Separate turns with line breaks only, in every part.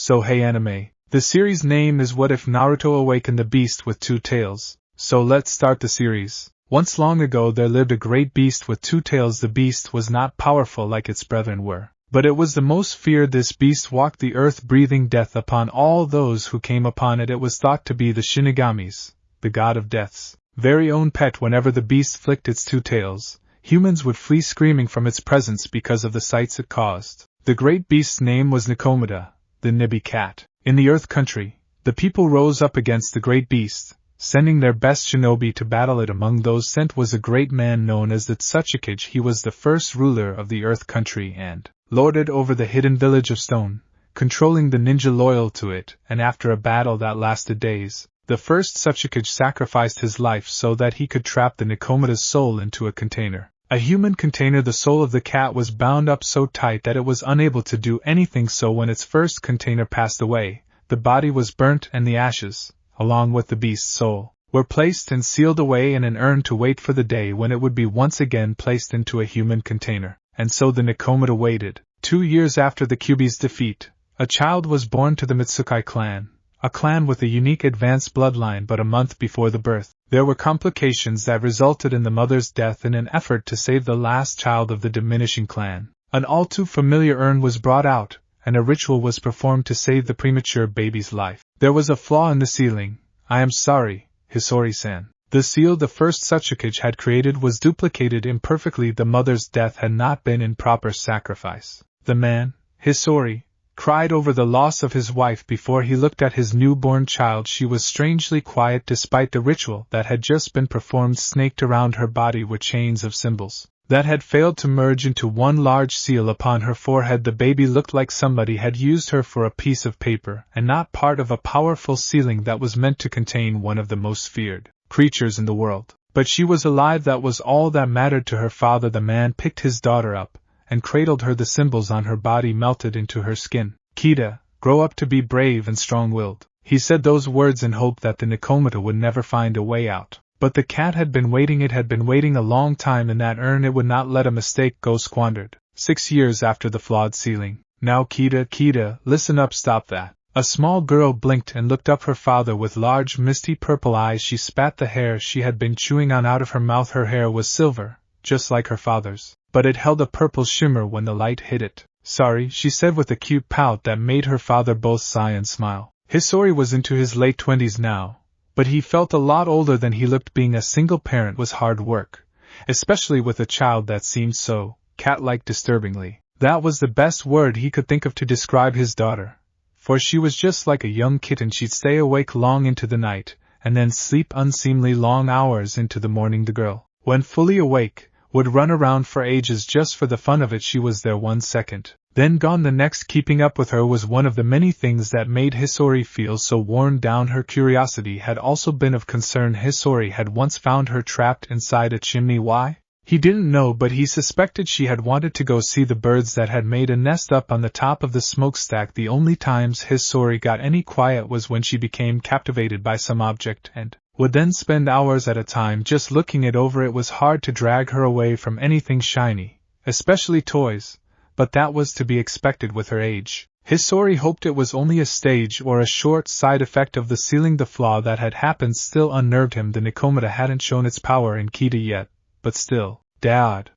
So hey anime, the series name is What If Naruto Awakened the Beast with Two Tails? So let's start the series. Once long ago there lived a great beast with two tails. The beast was not powerful like its brethren were, but it was the most feared. This beast walked the earth breathing death upon all those who came upon it. It was thought to be the Shinigami's, the god of death's, very own pet. Whenever the beast flicked its two tails, humans would flee screaming from its presence because of the sights it caused. The great beast's name was Nakomata, the Nibi cat. In the Earth Country, the people rose up against the great beast, sending their best shinobi to battle it. Among those sent was a great man known as the Tsuchikage. He was the first ruler of the Earth Country and lorded over the hidden village of stone, controlling the ninja loyal to it. And after a battle that lasted days, the first Tsuchikage sacrificed his life so that he could trap the Nakomata's soul into a container. A human container. The soul of the cat was bound up so tight that it was unable to do anything. So when its first container passed away, the body was burnt and the ashes, along with the beast's soul, were placed and sealed away in an urn to wait for the day when it would be once again placed into a human container. And so the Nakomata waited. 2 years after the Kyuubi's defeat, a child was born to the Mitsukai clan, a clan with a unique advanced bloodline. But a month before the birth, there were complications that resulted in the mother's death. In an effort to save the last child of the diminishing clan, an all too familiar urn was brought out, and a ritual was performed to save the premature baby's life. There was a flaw in the sealing. I am sorry, Hisori-san. The seal the first Tsuchikage had created was duplicated imperfectly. The mother's death had not been in proper sacrifice. The man, Hisori, cried over the loss of his wife before he looked at his newborn child. She was strangely quiet despite the ritual that had just been performed. Snaked around her body were chains of symbols that had failed to merge into one large seal upon her forehead. The baby looked like somebody had used her for a piece of paper and not part of a powerful sealing that was meant to contain one of the most feared creatures in the world. But she was alive. That was all that mattered to her father. The man picked his daughter up and cradled her. The symbols on her body melted into her skin. Kita, grow up to be brave and strong-willed. He said those words in hope that the Nakomata would never find a way out. But the cat had been waiting. It had been waiting a long time in that urn. It would not let a mistake go squandered. 6 years after the flawed sealing. Now Kita, listen up, stop that. A small girl blinked and looked up her father with large misty purple eyes. She spat the hair she had been chewing on out of her mouth. Her hair was silver, just like her father's, but it held a purple shimmer when the light hit it. Sorry, she said with a cute pout that made her father both sigh and smile. Hisori was into his late 20s now, but he felt a lot older than he looked. Being a single parent was hard work, especially with a child that seemed so cat-like. Disturbingly, that was the best word he could think of to describe his daughter, for she was just like a young kitten. She'd stay awake long into the night, and then sleep unseemly long hours into the morning. The girl, when fully awake, would run around for ages just for the fun of it. She was there 1 second, then gone the next. Keeping up with her was one of the many things that made Hisori feel so worn down. Her curiosity had also been of concern. Hisori had once found her trapped inside a chimney. Why? He didn't know, but he suspected she had wanted to go see the birds that had made a nest up on the top of the smokestack. The only times Hisori got any quiet was when she became captivated by some object and would then spend hours at a time just looking it over. It was hard to drag her away from anything shiny, especially toys, but that was to be expected with her age. Hisori hoped it was only a stage or a short side effect of the sealing. The flaw that had happened still unnerved him. The Nakomata hadn't shown its power in Kita yet, but still. Dad.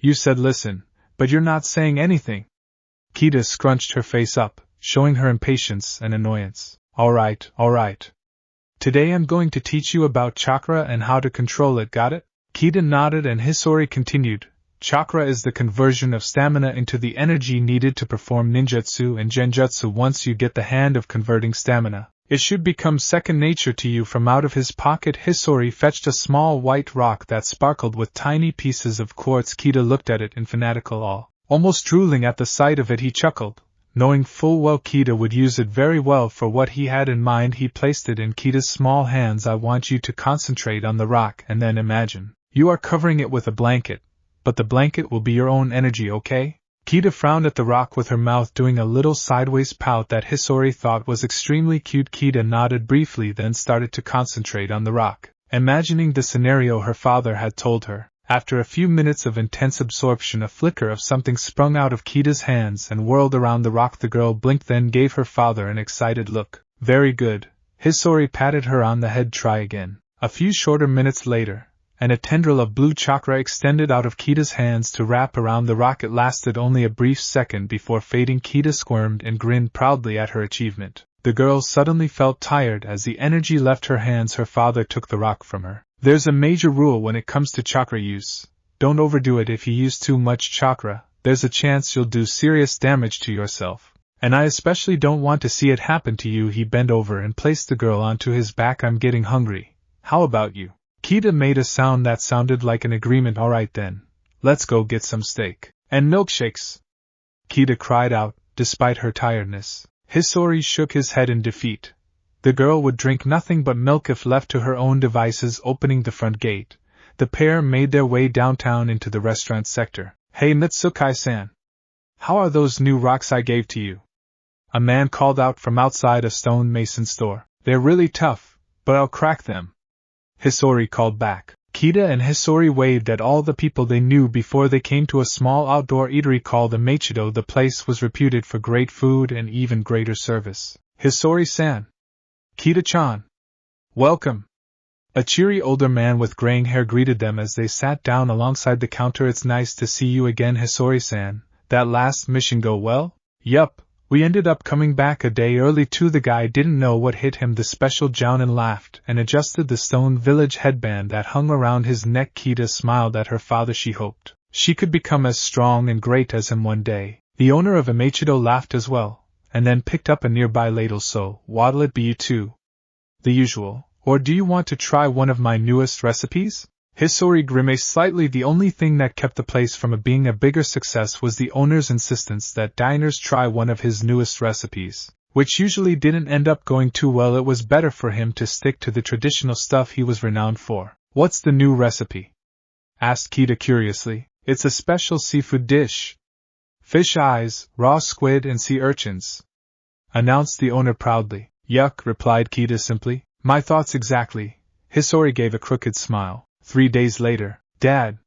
You said listen, but you're not saying anything. Kita scrunched her face up, showing her impatience and annoyance. All right. Today I'm going to teach you about chakra and how to control it, got it? Kita nodded and Hisori continued. Chakra is the conversion of stamina into the energy needed to perform ninjutsu and genjutsu. Once you get the hand of converting stamina, it should become second nature to you. From out of his pocket, Hisori fetched a small white rock that sparkled with tiny pieces of quartz. Kita looked at it in fanatical awe, almost drooling at the sight of it. He chuckled, knowing full well Kita would use it very well for what he had in mind. He placed it in Kita's small hands. I want you to concentrate on the rock and then imagine you are covering it with a blanket, but the blanket will be your own energy, okay? Kita frowned at the rock with her mouth doing a little sideways pout that Hisori thought was extremely cute. Kita nodded briefly, then started to concentrate on the rock, imagining the scenario her father had told her, After a few minutes of intense absorption, a flicker of something sprung out of Kita's hands and whirled around the rock. The girl blinked, then gave her father an excited look. Very good. Hisori patted her on the head. Try again. A few shorter minutes later, and a tendril of blue chakra extended out of Kita's hands to wrap around the rock. It lasted only a brief second before fading. Kita squirmed and grinned proudly at her achievement. The girl suddenly felt tired as the energy left her hands. Her father took the rock from her. There's a major rule when it comes to chakra use. Don't overdo it. If you use too much chakra, there's a chance you'll do serious damage to yourself. And I especially don't want to see it happen to you. He bent over and placed the girl onto his back. I'm getting hungry. How about you? Kita made a sound that sounded like an agreement. All right then. Let's go get some steak. And milkshakes. Kita cried out, despite her tiredness. Hisori shook his head in defeat. The girl would drink nothing but milk if left to her own devices. Opening the front gate, the pair made their way downtown into the restaurant sector. Hey Mitsukai-san. How are those new rocks I gave to you? A man called out from outside a stonemason store. They're really tough, but I'll crack them. Hisori called back. Kita and Hisori waved at all the people they knew before they came to a small outdoor eatery called the Maichido. The place was reputed for great food and even greater service. Hisori-san. Kita-chan. Welcome. A cheery older man with graying hair greeted them as they sat down alongside the counter. It's nice to see you again, Hisori-san. That last mission go well? Yup, we ended up coming back a day early too. The guy didn't know what hit him. The special Jounin laughed and adjusted the stone village headband that hung around his neck. Kita smiled at her father. She hoped she could become as strong and great as him one day. The owner of Ameichido laughed as well, and then picked up a nearby ladle. So, what'll it be, you two? The usual, or do you want to try one of my newest recipes? Hisori grimaced slightly. The only thing that kept the place from being a bigger success was the owner's insistence that diners try one of his newest recipes, which usually didn't end up going too well. It was better for him to stick to the traditional stuff he was renowned for. What's the new recipe? Asked Kita curiously. It's a special seafood dish. Fish eyes, raw squid and sea urchins, announced the owner proudly. Yuck, replied Kita simply. My thoughts exactly. Hisori gave a crooked smile. 3 days later. Dad!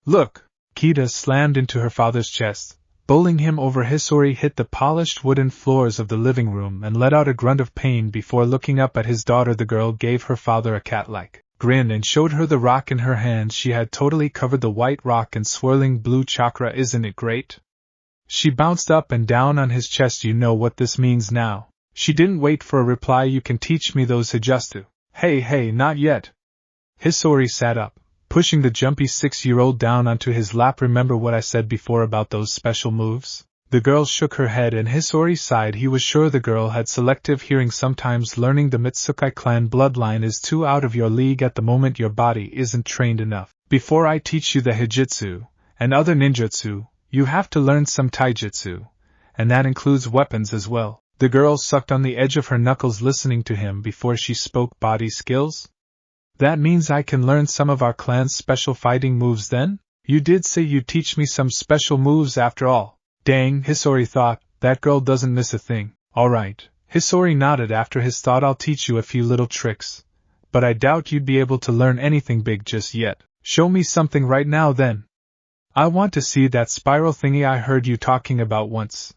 Look! Kita slammed into her father's chest, bowling him over. Hisori hit the polished wooden floors of the living room and let out a grunt of pain before looking up at his daughter. The girl gave her father a cat-like grin and showed her the rock in her hands. She had totally covered the white rock in swirling blue chakra. Isn't it great? She bounced up and down on his chest. You know what this means now. She didn't wait for a reply. You can teach me those hijutsu. Hey, not yet. Hisori sat up, pushing the jumpy 6-year-old down onto his lap. Remember what I said before about those special moves? The girl shook her head and Hisori sighed. He was sure the girl had selective hearing. Sometimes learning the Mitsukai clan bloodline is too out of your league at the moment. Your body isn't trained enough. Before I teach you the hijutsu and other ninjutsu, you have to learn some taijutsu, and that includes weapons as well. The girl sucked on the edge of her knuckles, listening to him before she spoke. Body skills? That means I can learn some of our clan's special fighting moves then? You did say you'd teach me some special moves after all. Dang, Hisori thought, that girl doesn't miss a thing. Alright. Hisori nodded after his thought. I'll teach you a few little tricks, but I doubt you'd be able to learn anything big just yet. Show me something right now then. I want to see that spiral thingy I heard you talking about once.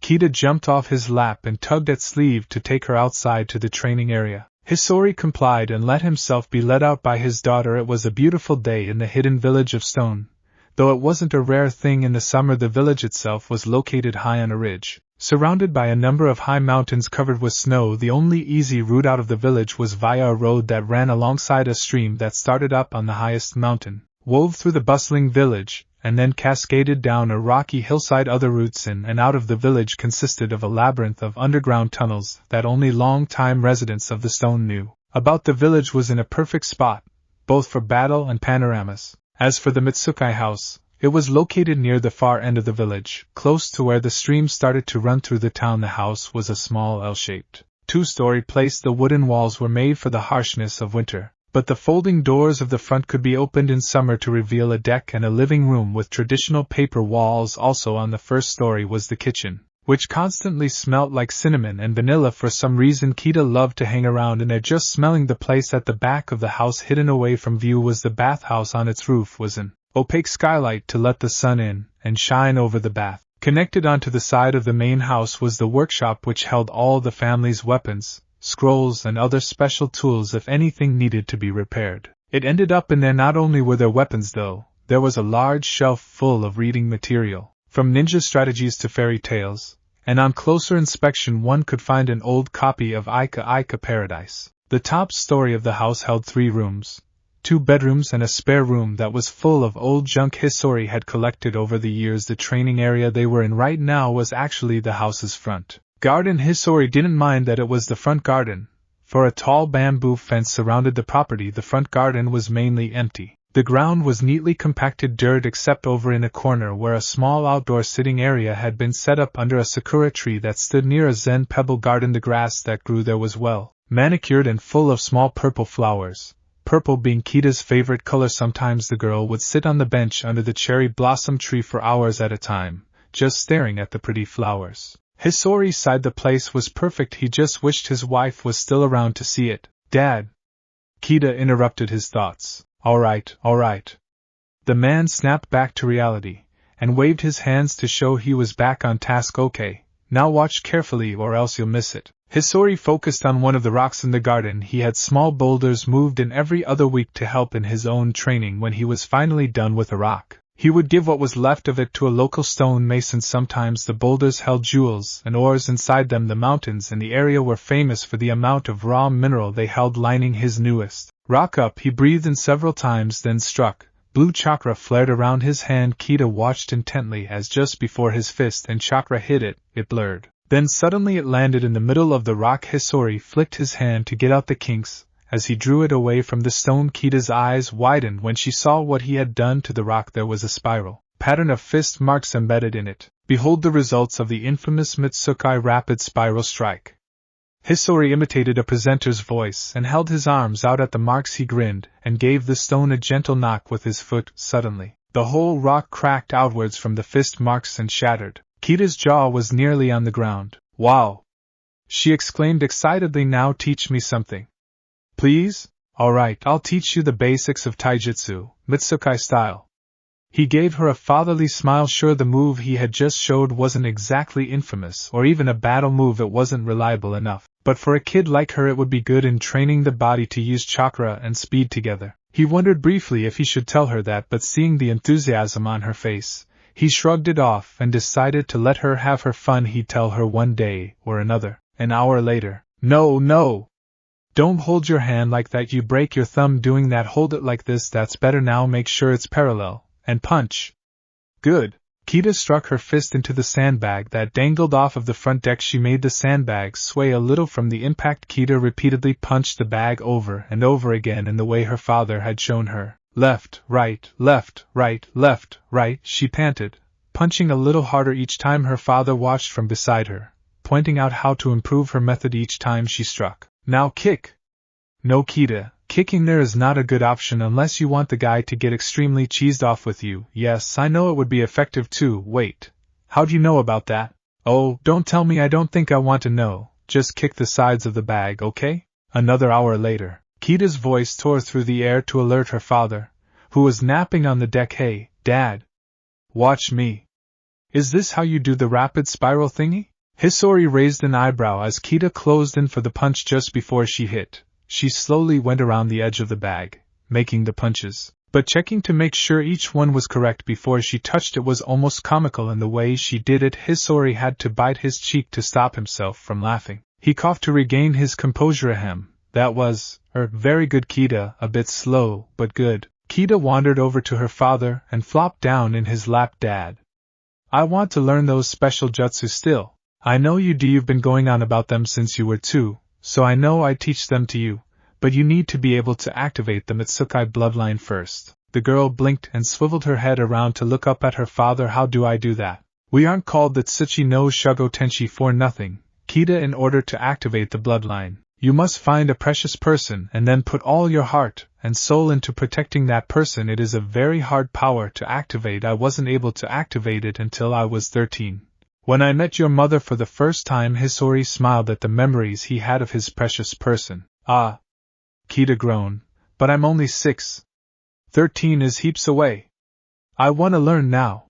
Kita jumped off his lap and tugged at sleeve to take her outside to the training area. Hisori complied and let himself be led out by his daughter. It was a beautiful day in the hidden village of stone. Though it wasn't a rare thing in the summer, the village itself was located high on a ridge, surrounded by a number of high mountains covered with snow. The only easy route out of the village was via a road that ran alongside a stream that started up on the highest mountain, wove through the bustling village, and then cascaded down a rocky hillside. Other routes in and out of the village consisted of a labyrinth of underground tunnels that only long-time residents of the stone knew about. The village was in a perfect spot, both for battle and panoramas. As for the Mitsukai house, it was located near the far end of the village, close to where the stream started to run through the town. The house was a small L-shaped, 2-story place. The wooden walls were made for the harshness of winter, but the folding doors of the front could be opened in summer to reveal a deck and a living room with traditional paper walls. Also on the first story was the kitchen, which constantly smelt like cinnamon and vanilla. For some reason Kita loved to hang around in there just smelling the place. At the back of the house, hidden away from view, was the bathhouse. On its roof was an opaque skylight to let the sun in and shine over the bath. Connected onto the side of the main house was the workshop, which held all the family's weapons, scrolls, and other special tools if anything needed to be repaired. It ended up in there. Not only were there weapons though, there was a large shelf full of reading material, from ninja strategies to fairy tales, and on closer inspection one could find an old copy of Aika Paradise. The top story of the house held 3 rooms, 2 bedrooms and a spare room that was full of old junk Hisori had collected over the years. The training area they were in right now was actually the house's front garden. Hisori didn't mind that it was the front garden, for a tall bamboo fence surrounded the property. The front garden was mainly empty. The ground was neatly compacted dirt except over in a corner where a small outdoor sitting area had been set up under a sakura tree that stood near a zen pebble garden. The grass that grew there was well manicured and full of small purple flowers, purple being Kita's favorite color. Sometimes the girl would sit on the bench under the cherry blossom tree for hours at a time, just staring at the pretty flowers. Hisori sighed. The place was perfect. He just wished his wife was still around to see it. Dad! Kita interrupted his thoughts. All right. The man snapped back to reality, and waved his hands to show he was back on task. Okay, now watch carefully or else you'll miss it. Hisori focused on one of the rocks in the garden. He had small boulders moved in every other week to help in his own training. When he was finally done with a rock, he would give what was left of it to a local stone mason. Sometimes the boulders held jewels and ores inside them. The mountains in the area were famous for the amount of raw mineral they held lining his newest rock up. He breathed in several times, then struck. Blue chakra flared around his hand. Kita watched intently as just before his fist and chakra hit it, it blurred. Then suddenly it landed in the middle of the rock. Hisori flicked his hand to get out the kinks. As he drew it away from the stone, Kita's eyes widened when she saw what he had done to the rock. There was a spiral pattern of fist marks embedded in it. Behold the results of the infamous Mitsukai rapid spiral strike. Hisori imitated a presenter's voice and held his arms out at the marks. He grinned and gave the stone a gentle knock with his foot. Suddenly, the whole rock cracked outwards from the fist marks and shattered. Kita's jaw was nearly on the ground. Wow! She exclaimed excitedly. Now teach me something. Please? Alright, I'll teach you the basics of taijutsu, Mitsukai style. He gave her a fatherly smile. Sure, the move he had just showed wasn't exactly infamous or even a battle move. It wasn't reliable enough, but for a kid like her it would be good in training the body to use chakra and speed together. He wondered briefly if he should tell her that, but seeing the enthusiasm on her face, he shrugged it off and decided to let her have her fun. He'd tell her one day or another. An hour later. No! Don't hold your hand like that. You break your thumb doing that. Hold it like this. That's better. Now make sure it's parallel. And punch. Good. Kita struck her fist into the sandbag that dangled off of the front deck. She made the sandbag sway a little from the impact. Kita repeatedly punched the bag over and over again in the way her father had shown her. Left, right, left, right, left, right, she panted, punching a little harder each time. Her father watched from beside her, pointing out how to improve her method each time she struck. Now kick. No, Kita. Kicking there is not a good option unless you want the guy to get extremely cheesed off with you. Yes, I know it would be effective too. Wait. How do you know about that? Oh, don't tell me. I don't think I want to know. Just kick the sides of the bag, okay? Another hour later, Kita's voice tore through the air to alert her father, who was napping on the deck. Hey, Dad. Watch me. Is this how you do the rapid spiral thingy? Hisori raised an eyebrow as Kita closed in for the punch just before she hit. She slowly went around the edge of the bag, making the punches, but checking to make sure each one was correct before she touched. It was almost comical in the way she did it. Hisori had to bite his cheek to stop himself from laughing. He coughed to regain his composure. Ahem, that was, very good, Kita. A bit slow, but good. Kita wandered over to her father and flopped down in his lap. Dad, I want to learn those special jutsu still. I know you do. You've been going on about them since you were 2. So I know I teach them to you, but you need to be able to activate the Mitsukai bloodline first. The girl blinked and swiveled her head around to look up at her father. How do I do that? We aren't called the Tsuchi no Shugo Tenshi for nothing, Kita. In order to activate the bloodline, you must find a precious person and then put all your heart and soul into protecting that person. It is a very hard power to activate. I wasn't able to activate it until I was 13. When I met your mother for the first time, Hisori smiled at the memories he had of his precious person. Ah, Kita groaned, but I'm only 6. 13 is heaps away. I want to learn now.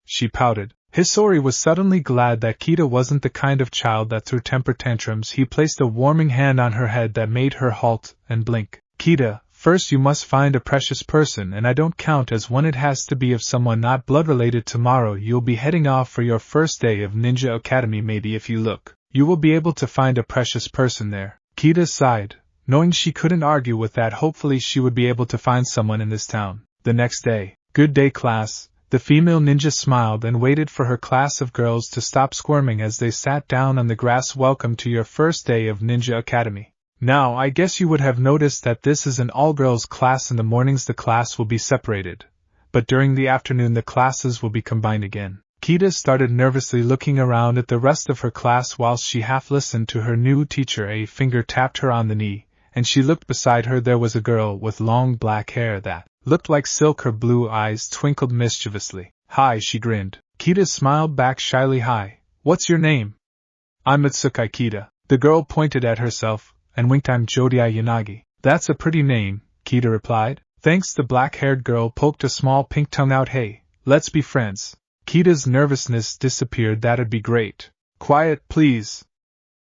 She pouted. Hisori was suddenly glad that Kita wasn't the kind of child that threw temper tantrums. He placed a warming hand on her head that made her halt and blink. Kita, first you must find a precious person, and I don't count as one. It has to be of someone not blood-related. Tomorrow you'll be heading off for your first day of Ninja Academy. Maybe if you look, you will be able to find a precious person there. Kita sighed, knowing she couldn't argue with that. Hopefully she would be able to find someone in this town. The next day. Good day, class. The female ninja smiled and waited for her class of girls to stop squirming as they sat down on the grass. Welcome to your first day of Ninja Academy. Now, I guess you would have noticed that this is an all-girls class. In the mornings the class will be separated, but during the afternoon the classes will be combined again. Kita started nervously looking around at the rest of her class whilst she half listened to her new teacher. A finger tapped her on the knee, and she looked beside her. There was a girl with long black hair that looked like silk. Her blue eyes twinkled mischievously. Hi, she grinned. Kita smiled back shyly. Hi, what's your name? I'm Mitsukai Kita. The girl pointed at herself and winked. I'm Jodiai Yanagi. That's a pretty name, Kita replied. Thanks. The black-haired girl poked a small pink tongue out. Hey, let's be friends. Kita's nervousness disappeared. That'd be great. Quiet, please.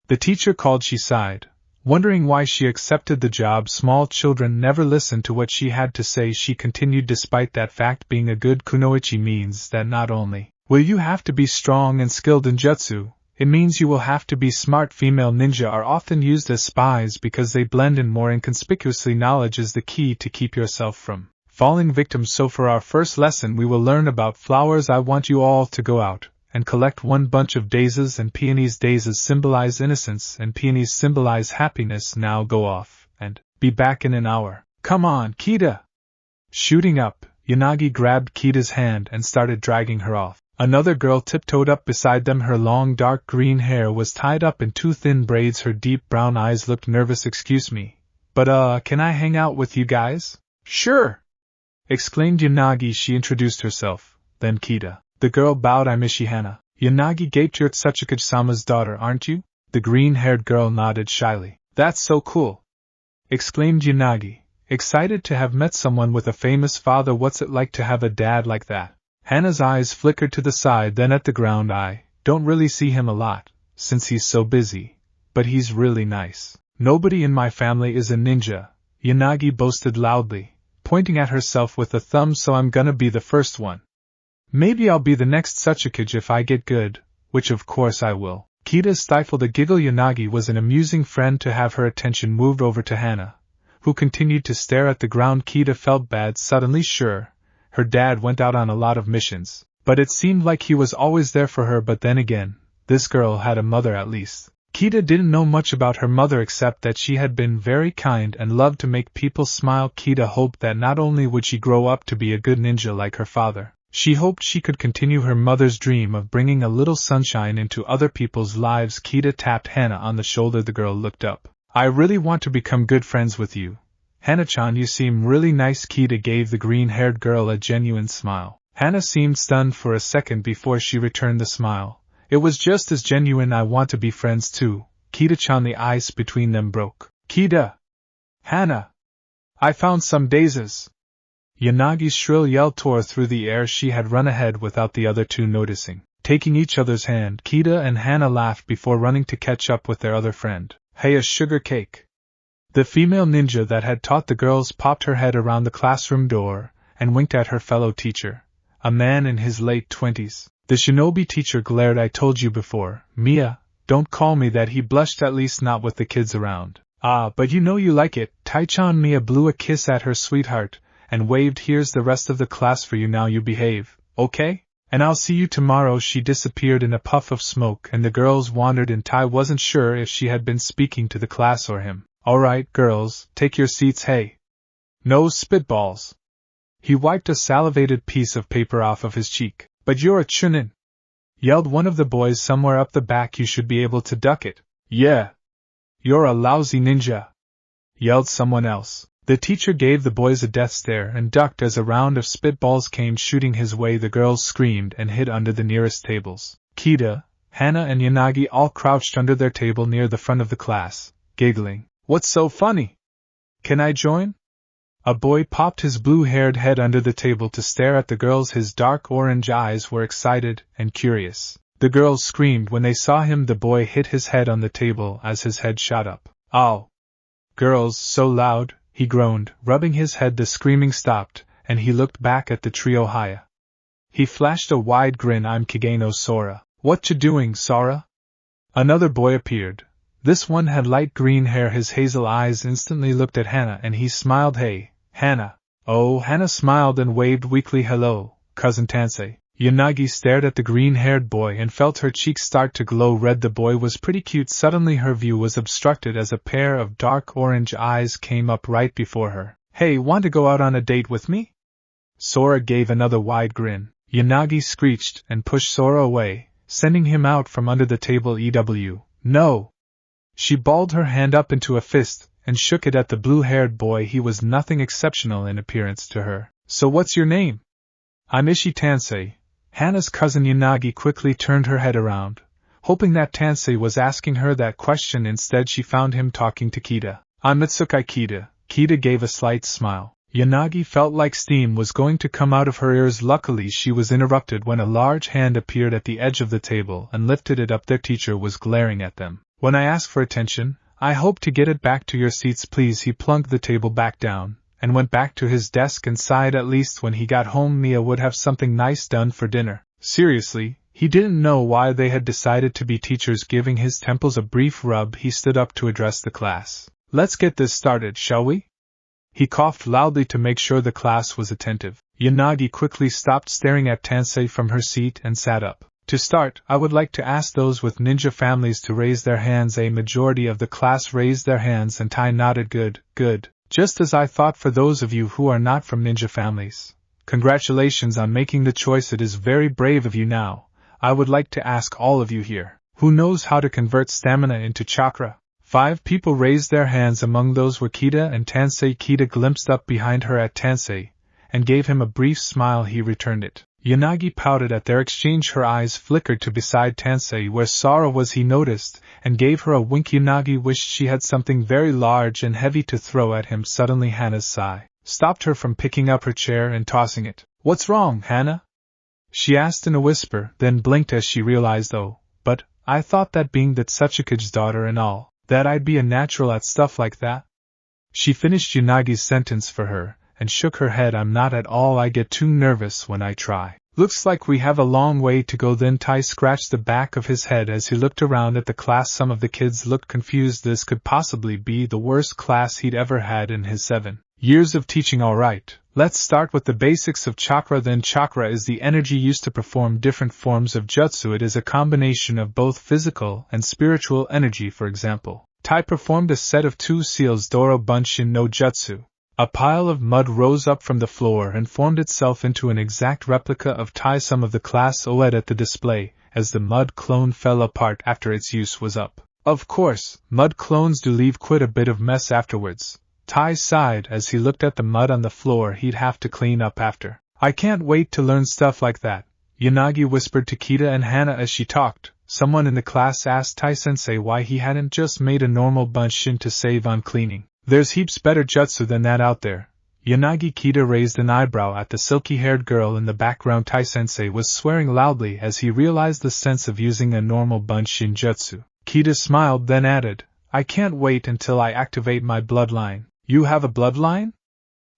The teacher called. She sighed, wondering why she accepted the job. Small children never listened to what she had to say. She continued, despite that fact, being a good kunoichi means that not only will you have to be strong and skilled in jutsu, it means you will have to be smart. Female ninja are often used as spies because they blend in more inconspicuously. Knowledge is the key to keep yourself from falling victim. So for our first lesson we will learn about flowers. I want you all to go out and collect one bunch of daisies and peonies. Daisies symbolize innocence and peonies symbolize happiness. Now go off and be back in an hour. Come on, Kita! Shooting up, Yanagi grabbed Kita's hand and started dragging her off. Another girl tiptoed up beside them. Her long dark green hair was tied up in 2 thin braids. Her deep brown eyes looked nervous. Excuse me, but can I hang out with you guys? Sure! Exclaimed Yanagi. She introduced herself, then Kita. The girl bowed. I'm Ishihana. Yanagi gaped. You're Tsuchikage-sama's daughter, aren't you? The green-haired girl nodded shyly. That's so cool! Exclaimed Yanagi, excited to have met someone with a famous father. What's it like to have a dad like that? Hana's eyes flickered to the side, then at the ground. I don't really see him a lot, since he's so busy, but he's really nice. Nobody in my family is a ninja, Yanagi boasted loudly, pointing at herself with a thumb. So I'm gonna be the first one. Maybe I'll be the next Tsuchikage if I get good, which of course I will. Kita stifled a giggle. Yanagi was an amusing friend to have. Her attention moved over to Hana, who continued to stare at the ground. Kita felt bad suddenly. Sure, her dad went out on a lot of missions, but it seemed like he was always there for her. But then again, this girl had a mother at least. Kita didn't know much about her mother except that she had been very kind and loved to make people smile. Kita hoped that not only would she grow up to be a good ninja like her father, she hoped she could continue her mother's dream of bringing a little sunshine into other people's lives. Kita tapped Hana on the shoulder. The girl looked up. I really want to become good friends with you. Hana-chan, you seem really nice. Kita gave the green-haired girl a genuine smile. Hana seemed stunned for a second before she returned the smile. It was just as genuine. I want to be friends too. Kita-chan. The ice between them broke. Kita! Hana! I found some daisies! Yanagi's shrill yell tore through the air. She had run ahead without the other two noticing. Taking each other's hand, Kita and Hana laughed before running to catch up with their other friend. Hey, a sugar cake! The female ninja that had taught the girls popped her head around the classroom door and winked at her fellow teacher, a man in his late 20s. The shinobi teacher glared. I told you before, Mia, don't call me that. He blushed. At least not with the kids around. Ah, but you know you like it. Tai-chan. Mia blew a kiss at her sweetheart and waved. Here's the rest of the class for you. Now you behave, okay? And I'll see you tomorrow. She disappeared in a puff of smoke and the girls wandered in. Tai wasn't sure if she had been speaking to the class or him. Alright, girls, take your seats. Hey. No spitballs. He wiped a salivated piece of paper off of his cheek. But you're a chunin, yelled one of the boys somewhere up the back. You should be able to duck it. Yeah. You're a lousy ninja, yelled someone else. The teacher gave the boys a death stare and ducked as a round of spitballs came shooting his way. The girls screamed and hid under the nearest tables. Kita, Hana and Yanagi all crouched under their table near the front of the class, giggling. What's so funny? Can I join? A boy popped his blue-haired head under the table to stare at the girls. His dark orange eyes were excited and curious. The girls screamed when they saw him. The boy hit his head on the table as his head shot up. Ow! Girls, so loud, he groaned, rubbing his head. The screaming stopped, and he looked back at the trio Haya. He flashed a wide grin. I'm Kigeno Sora. What you doing, Sora? Another boy appeared. This one had light green hair. His hazel eyes instantly looked at Hana and he smiled. Hey, Hana. Oh, Hana smiled and waved weakly. Hello, Cousin Tansei. Yanagi stared at the green-haired boy and felt her cheeks start to glow red. The boy was pretty cute. Suddenly her view was obstructed as a pair of dark orange eyes came up right before her. Hey, want to go out on a date with me? Sora gave another wide grin. Yanagi screeched and pushed Sora away, sending him out from under the table. No! She balled her hand up into a fist and shook it at the blue-haired boy. He was nothing exceptional in appearance to her. So what's your name? I'm Ishi Tansei. Hana's cousin Yanagi quickly turned her head around, hoping that Tansei was asking her that question. Instead she found him talking to Kita. I'm Mitsukai Kita. Kita gave a slight smile. Yanagi felt like steam was going to come out of her ears. Luckily she was interrupted when a large hand appeared at the edge of the table and lifted it up. Their teacher was glaring at them. When I ask for attention, I hope to get it back to your seats please. He plunked the table back down and went back to his desk and sighed. At least when he got home Mia would have something nice done for dinner. Seriously, he didn't know why they had decided to be teachers. Giving his temples a brief rub, he stood up to address the class. Let's get this started, shall we? He coughed loudly to make sure the class was attentive. Yanagi quickly stopped staring at Tansei from her seat and sat up. To start, I would like to ask those with ninja families to raise their hands. A majority of the class raised their hands and Tai nodded. Good. Just as I thought. For those of you who are not from ninja families, congratulations on making the choice. It is very brave of you. Now, I would like to ask all of you here, who knows how to convert stamina into chakra? 5 people raised their hands. Among those were Kita and Tansei. Kita glimpsed up behind her at Tansei and gave him a brief smile. He returned it. Yanagi pouted at their exchange. Her eyes flickered to beside Tansei where Sora was. He noticed and gave her a wink. Yanagi wished she had something very large and heavy to throw at him. Suddenly Hana's sigh stopped her from picking up her chair and tossing it. What's wrong, Hana? She asked in a whisper, then blinked as she realized, oh, but I thought that being that Setsukai's daughter and all, that I'd be a natural at stuff like that. She finished Yanagi's sentence for her and shook her head. I'm not at all. I get too nervous when I try. Looks like we have a long way to go. Then Tai scratched the back of his head as he looked around at the class. Some of the kids looked confused. This could possibly be the worst class he'd ever had in his 7 years of teaching. Alright, let's start with the basics of chakra. Then chakra is the energy used to perform different forms of jutsu. It is a combination of both physical and spiritual energy. For example, Tai performed a set of 2 seals Doro Bunshin no Jutsu. A pile of mud rose up from the floor and formed itself into an exact replica of Tai. Some of the class OE'd at the display as the mud clone fell apart after its use was up. Of course, mud clones do leave quite a bit of mess afterwards. Tai sighed as he looked at the mud on the floor he'd have to clean up after. I can't wait to learn stuff like that, Yanagi whispered to Kita and Hana as she talked. Someone in the class asked Tai-sensei why he hadn't just made a normal bunshin to save on cleaning. There's heaps better jutsu than that out there. Yanagi. Kita raised an eyebrow at the silky-haired girl in the background. Tai-sensei was swearing loudly as he realized the sense of using a normal bunshin jutsu. Kita smiled then added, I can't wait until I activate my bloodline. You have a bloodline?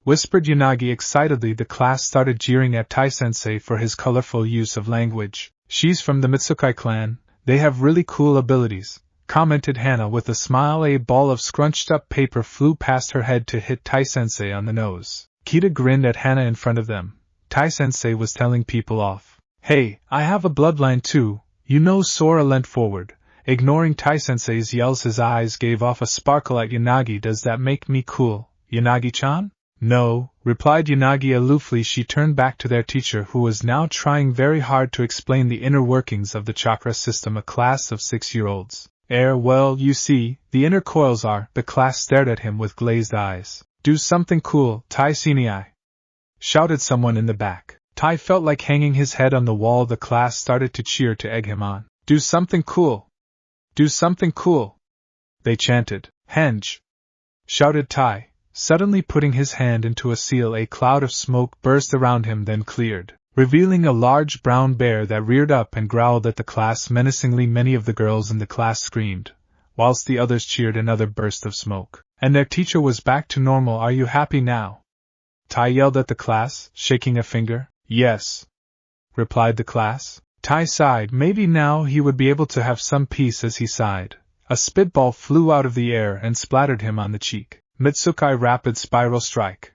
Whispered Yanagi excitedly. The class started jeering at Tai-sensei for his colorful use of language. She's from the Mitsukai clan. They have really cool abilities, commented Hana with a smile. A ball of scrunched-up paper flew past her head to hit Tai-sensei on the nose. Kita grinned at Hana in front of them. Tai-sensei was telling people off. Hey, I have a bloodline too, you know. Sora leant forward, ignoring Tai-sensei's yells. His eyes gave off a sparkle at Yanagi. Does that make me cool, Yanagi-chan? No, replied Yanagi aloofly. She turned back to their teacher, who was now trying very hard to explain the inner workings of the chakra system. A class of 6-year-olds. Well, you see, the inner coils are. The class stared at him with glazed eyes. Do something cool, Tai Sinai, shouted someone in the back. Tai felt like hanging his head on the wall. The class started to cheer to egg him on. Do something cool! Do something cool! They chanted. Henge! Shouted Tai, suddenly putting his hand into a seal. A cloud of smoke burst around him, then cleared, revealing a large brown bear that reared up and growled at the class menacingly. Many of the girls in the class screamed, whilst the others cheered. Another burst of smoke, and their teacher was back to normal. Are you happy now? Tai yelled at the class, shaking a finger. Yes, replied the class. Tai sighed. Maybe now he would be able to have some peace. As he sighed, a spitball flew out of the air and splattered him on the cheek. Mitsukai Rapid Spiral Strike.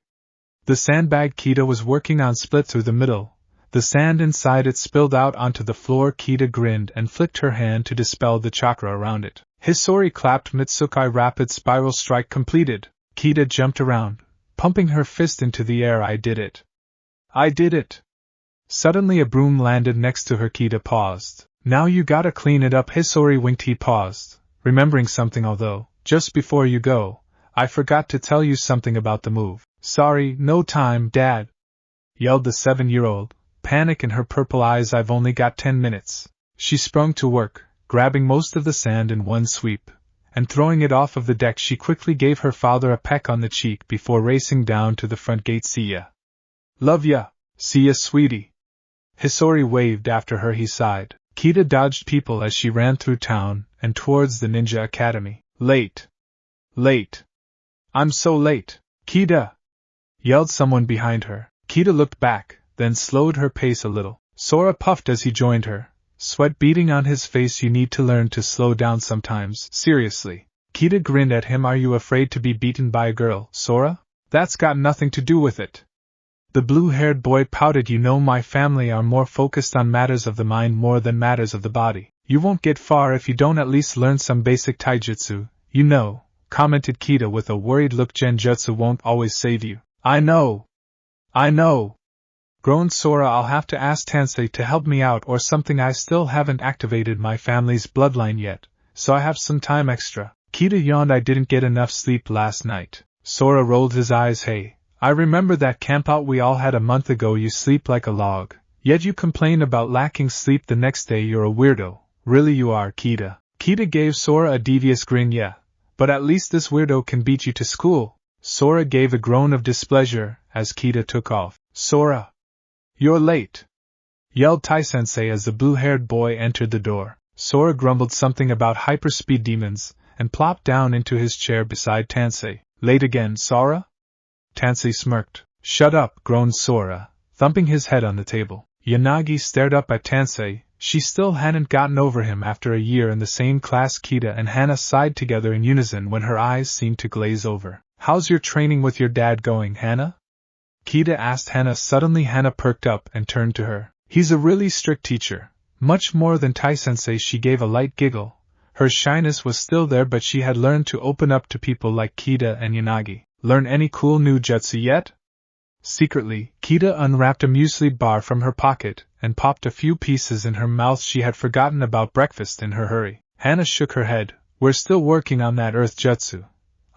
The sandbag Kita was working on split through the middle. The sand inside it spilled out onto the floor. Kita grinned and flicked her hand to dispel the chakra around it. Hisori clapped. Mitsukai Rapid Spiral Strike completed. Kita jumped around, pumping her fist into the air. I did it! I did it! Suddenly a broom landed next to her. Kita paused. Now you gotta clean it up. Hisori winked. He paused, remembering something. Although, just before you go, I forgot to tell you something about the move. Sorry, no time, Dad! Yelled the 7-year-old, panic in her purple eyes. I've only got 10 minutes. She sprung to work, grabbing most of the sand in one sweep, and throwing it off of the deck. She quickly gave her father a peck on the cheek before racing down to the front gate. See ya. Love ya. See ya, sweetie. Hisori waved after her. He sighed. Kita dodged people as she ran through town and towards the ninja academy. Late. Late. I'm so late. Kita! Yelled someone behind her. Kita looked back, then slowed her pace a little. Sora puffed as he joined her, sweat beading on his face. You need to learn to slow down sometimes. Seriously. Kita grinned at him. Are you afraid to be beaten by a girl, Sora? That's got nothing to do with it. The blue-haired boy pouted. You know my family are more focused on matters of the mind more than matters of the body. You won't get far if you don't at least learn some basic taijutsu, you know, commented Kita with a worried look. Genjutsu won't always save you. I know. I know. Groaned Sora. I'll have to ask Tansei to help me out or something. I still haven't activated my family's bloodline yet, so I have some time extra. Kita yawned. I didn't get enough sleep last night. Sora rolled his eyes. Hey, I remember that campout we all had a month ago. You sleep like a log, yet you complain about lacking sleep the next day. You're a weirdo. Really you are, Kita. Kita gave Sora a devious grin. Yeah, but at least this weirdo can beat you to school. Sora gave a groan of displeasure as Kita took off. Sora! You're late! Yelled Tai-sensei as the blue-haired boy entered the door. Sora grumbled something about hyperspeed demons and plopped down into his chair beside Tansei. Late again, Sora? Tansei smirked. Shut up, groaned Sora, thumping his head on the table. Yanagi stared up at Tansei. She still hadn't gotten over him after a year in the same class. Kita and Hana sighed together in unison when her eyes seemed to glaze over. How's your training with your dad going, Hana? Kita asked Hana suddenly. Hana perked up and turned to her. He's a really strict teacher, much more than Tai-sensei. She gave a light giggle. Her shyness was still there, but she had learned to open up to people like Kita and Yanagi. Learn any cool new jutsu yet? Secretly, Kita unwrapped a muesli bar from her pocket and popped a few pieces in her mouth. She had forgotten about breakfast in her hurry. Hana shook her head. We're still working on that earth jutsu.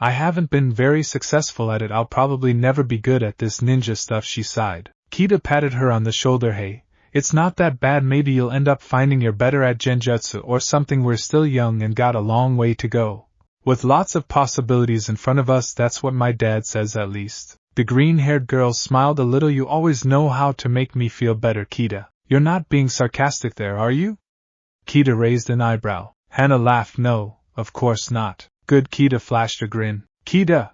I haven't been very successful at it. I'll probably never be good at this ninja stuff, she sighed. Kita patted her on the shoulder. Hey, it's not that bad. Maybe you'll end up finding you're better at genjutsu or something. We're still young and got a long way to go, with lots of possibilities in front of us. That's what my dad says, at least. The green-haired girl smiled a little. You always know how to make me feel better, Kita. You're not being sarcastic there, are you? Kita raised an eyebrow. Hana laughed. No, of course not. Good. Kita flashed a grin. Kita!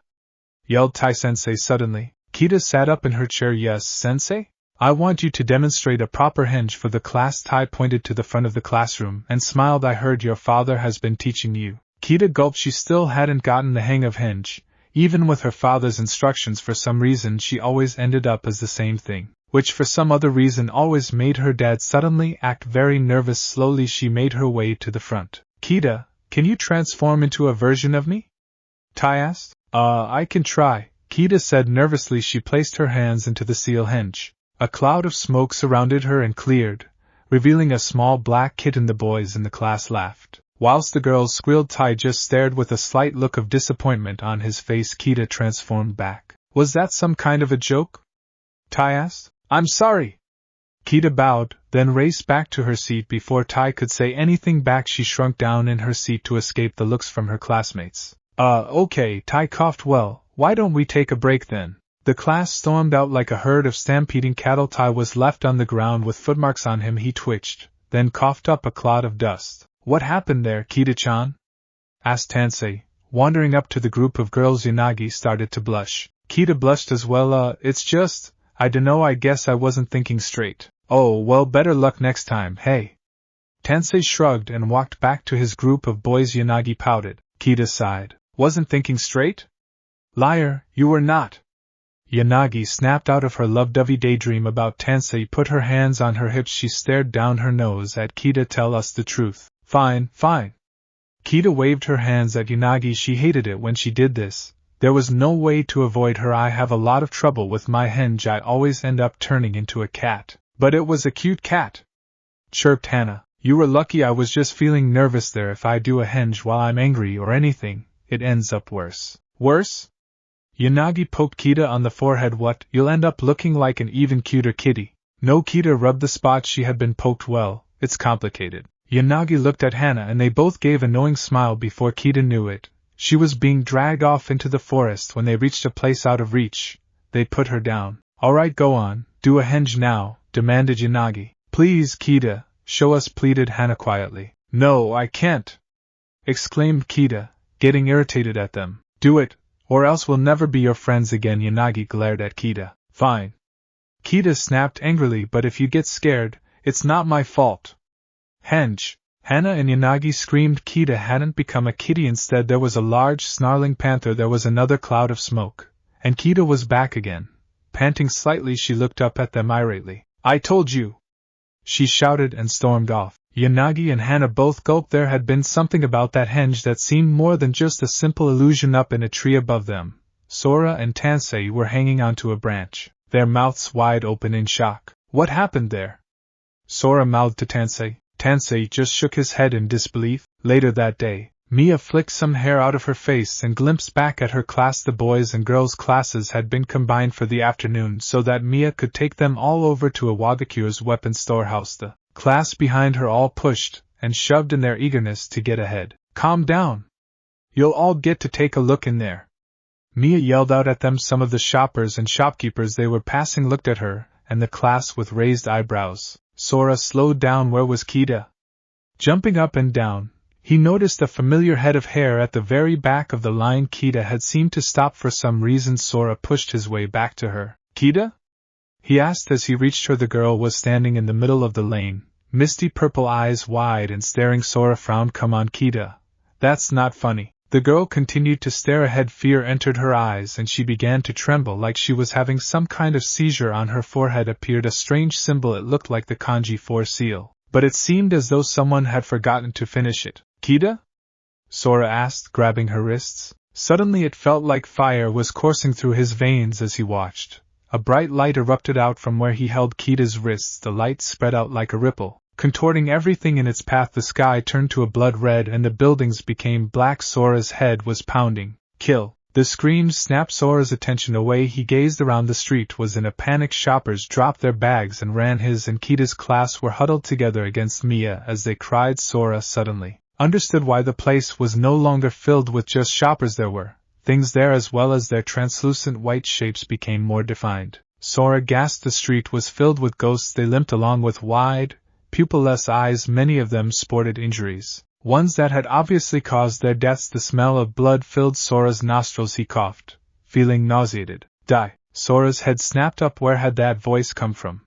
Yelled Tai-sensei suddenly. Kita sat up in her chair. Yes, sensei? I want you to demonstrate a proper henge for the class. Tai pointed to the front of the classroom and smiled. I heard your father has been teaching you. Kita gulped. She still hadn't gotten the hang of henge. Even with her father's instructions, for some reason she always ended up as the same thing, which for some other reason always made her dad suddenly act very nervous. Slowly she made her way to the front. Kita, can you transform into a version of me? Tai asked. I can try, Kita said nervously. She placed her hands into the seal henge. A cloud of smoke surrounded her and cleared, revealing a small black kitten. The boys in the class laughed, whilst the girls squealed. Tai just stared with a slight look of disappointment on his face. Kita transformed back. Was that some kind of a joke? Tai asked. I'm sorry, Kita bowed, then raced back to her seat before Tai could say anything back. She shrunk down in her seat to escape the looks from her classmates. Okay, Tai coughed. Well, why don't we take a break then? The class stormed out like a herd of stampeding cattle. Tai was left on the ground with footmarks on him. He twitched, then coughed up a cloud of dust. What happened there, Kita-chan? Asked Tansei, wandering up to the group of girls. Yanagi started to blush. Kita blushed as well. It's just, I dunno, I guess I wasn't thinking straight. Oh, well, better luck next time, hey. Tansei shrugged and walked back to his group of boys. Yanagi pouted. Kita sighed. Wasn't thinking straight? Liar, you were not. Yanagi snapped out of her lovey-dovey daydream about Tansei. Put her hands on her hips. She stared down her nose at Kita. Tell us the truth. Fine, fine. Kita waved her hands at Yanagi. She hated it when she did this. There was no way to avoid her. I have a lot of trouble with my henge. I always end up turning into a cat. But it was a cute cat, chirped Hannah. You were lucky. I was just feeling nervous there. If I do a henge while I'm angry or anything, it ends up worse. Worse? Yanagi poked Kita on the forehead. What? You'll end up looking like an even cuter kitty. No, Kita rubbed the spot she had been poked. Well, it's complicated. Yanagi looked at Hannah and they both gave a knowing smile. Before Kita knew it, she was being dragged off into the forest. When they reached a place out of reach, they put her down. Alright, go on, do a henge now, demanded Yanagi. Please, Kita, show us, pleaded Hannah quietly. No, I can't, exclaimed Kita, getting irritated at them. Do it, or else we'll never be your friends again. Yanagi glared at Kita. Fine. Kita snapped angrily, but if you get scared, it's not my fault. Henge. Hannah and Yanagi screamed. Kita hadn't become a kitty. Instead there was a large snarling panther. There was another cloud of smoke, and Kita was back again. Panting slightly, she looked up at them irately. I told you! She shouted and stormed off. Yanagi and Hannah both gulped. There had been something about that henge that seemed more than just a simple illusion. Up in a tree above them, Sora and Tansei were hanging onto a branch, their mouths wide open in shock. What happened there? Sora mouthed to Tansei. Tansei just shook his head in disbelief. Later that day, Mia flicked some hair out of her face and glimpsed back at her class. The boys' and girls' classes had been combined for the afternoon so that Mia could take them all over to Awagakure's weapons storehouse. The class behind her all pushed and shoved in their eagerness to get ahead. Calm down. You'll all get to take a look in there. Mia yelled out at them. Some of the shoppers and shopkeepers they were passing looked at her and the class with raised eyebrows. Sora slowed down. Where was Kita? Jumping up and down, he noticed a familiar head of hair at the very back of the line. Kita had seemed to stop for some reason. Sora pushed his way back to her. Kita? He asked as he reached her. The girl was standing in the middle of the lane, misty purple eyes wide and staring. Sora frowned. Come on, Kita. That's not funny. The girl continued to stare ahead. Fear entered her eyes and she began to tremble like she was having some kind of seizure. On her forehead appeared a strange symbol. It looked like the kanji 4 seal, but it seemed as though someone had forgotten to finish it. Kita? Sora asked, grabbing her wrists. Suddenly it felt like fire was coursing through his veins as he watched. A bright light erupted out from where he held Kita's wrists. The light spread out like a ripple, contorting everything in its path. The sky turned to a blood red and the buildings became black. Sora's head was pounding. Kill! The scream snapped Sora's attention away. He gazed around. The street was in a panic. Shoppers dropped their bags and ran. His and Kita's class were huddled together against Mia as they cried. Sora suddenly understood why the place was no longer filled with just shoppers. There were things there as well. As their translucent white shapes became more defined, Sora gasped. The street was filled with ghosts. They limped along with wide, pupilless eyes. Many of them sported injuries, ones that had obviously caused their deaths. The smell of blood filled Sora's nostrils. He coughed, feeling nauseated. Die! Sora's head snapped up. Where had that voice come from?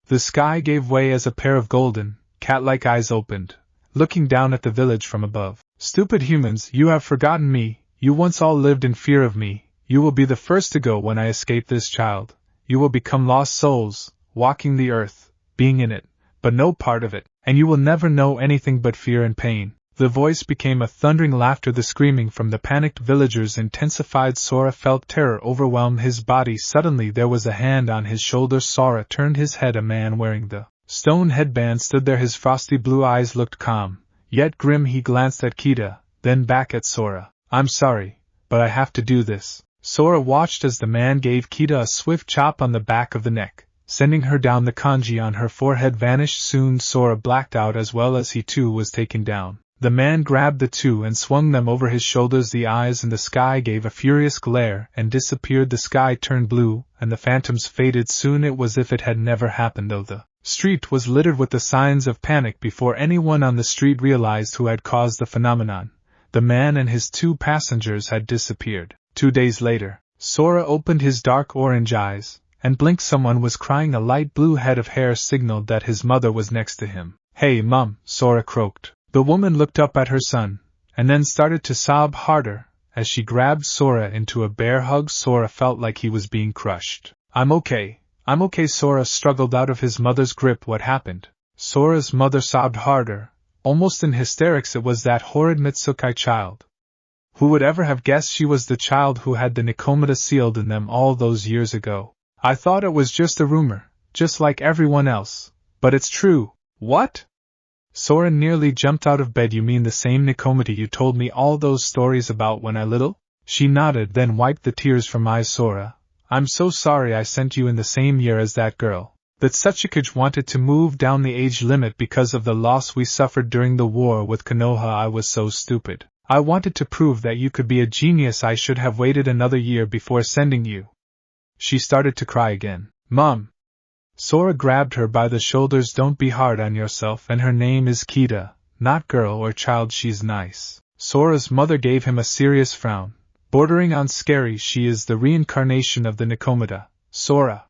The sky gave way as a pair of golden, cat-like eyes opened, looking down at the village from above. Stupid humans, you have forgotten me. You once all lived in fear of me. You will be the first to go when I escape this child. You will become lost souls, walking the earth, being in it, but no part of it, and you will never know anything but fear and pain. The voice became a thundering laughter. The screaming from the panicked villagers intensified. Sora felt terror overwhelm his body. Suddenly there was a hand on his shoulder. Sora turned his head. A man wearing the stone headband stood there. His frosty blue eyes looked calm, yet grim. He glanced at Kita, then back at Sora. I'm sorry, but I have to do this. Sora watched as the man gave Kita a swift chop on the back of the neck. sending her down. The kanji on her forehead vanished. Soon Sora blacked out as well as he too was taken down. The man grabbed the two and swung them over his shoulders. The eyes in the sky gave a furious glare and disappeared. The sky turned blue, and the phantoms faded. Soon it was as if it had never happened, though the street was littered with the signs of panic. Before anyone on the street realized who had caused the phenomenon, the man and his two passengers had disappeared. 2 days later, Sora opened his dark orange eyes and blinked. Someone was crying. A light blue head of hair signaled that his mother was next to him. "Hey, Mum," Sora croaked. The woman looked up at her son, and then started to sob harder as she grabbed Sora into a bear hug. Sora felt like he was being crushed. I'm okay, Sora struggled out of his mother's grip. What happened? Sora's mother sobbed harder, almost in hysterics. It was that horrid Mitsukai child. Who would ever have guessed she was the child who had the Nikomata sealed in them all those years ago? I thought it was just a rumor, just like everyone else. But it's true. What? Sora nearly jumped out of bed. You mean the same Nikomata you told me all those stories about when I little? She nodded, then wiped the tears from eyes. Sora, I'm so sorry I sent you in the same year as that girl. That Sachikage wanted to move down the age limit because of the loss we suffered during the war with Konoha. I was so stupid. I wanted to prove that you could be a genius. I should have waited another year before sending you. She started to cry again. Mom! Sora grabbed her by the shoulders. Don't be hard on yourself, and her name is Kita, not girl or child. She's nice. Sora's mother gave him a serious frown, bordering on scary. She is the reincarnation of the Nikomata, Sora.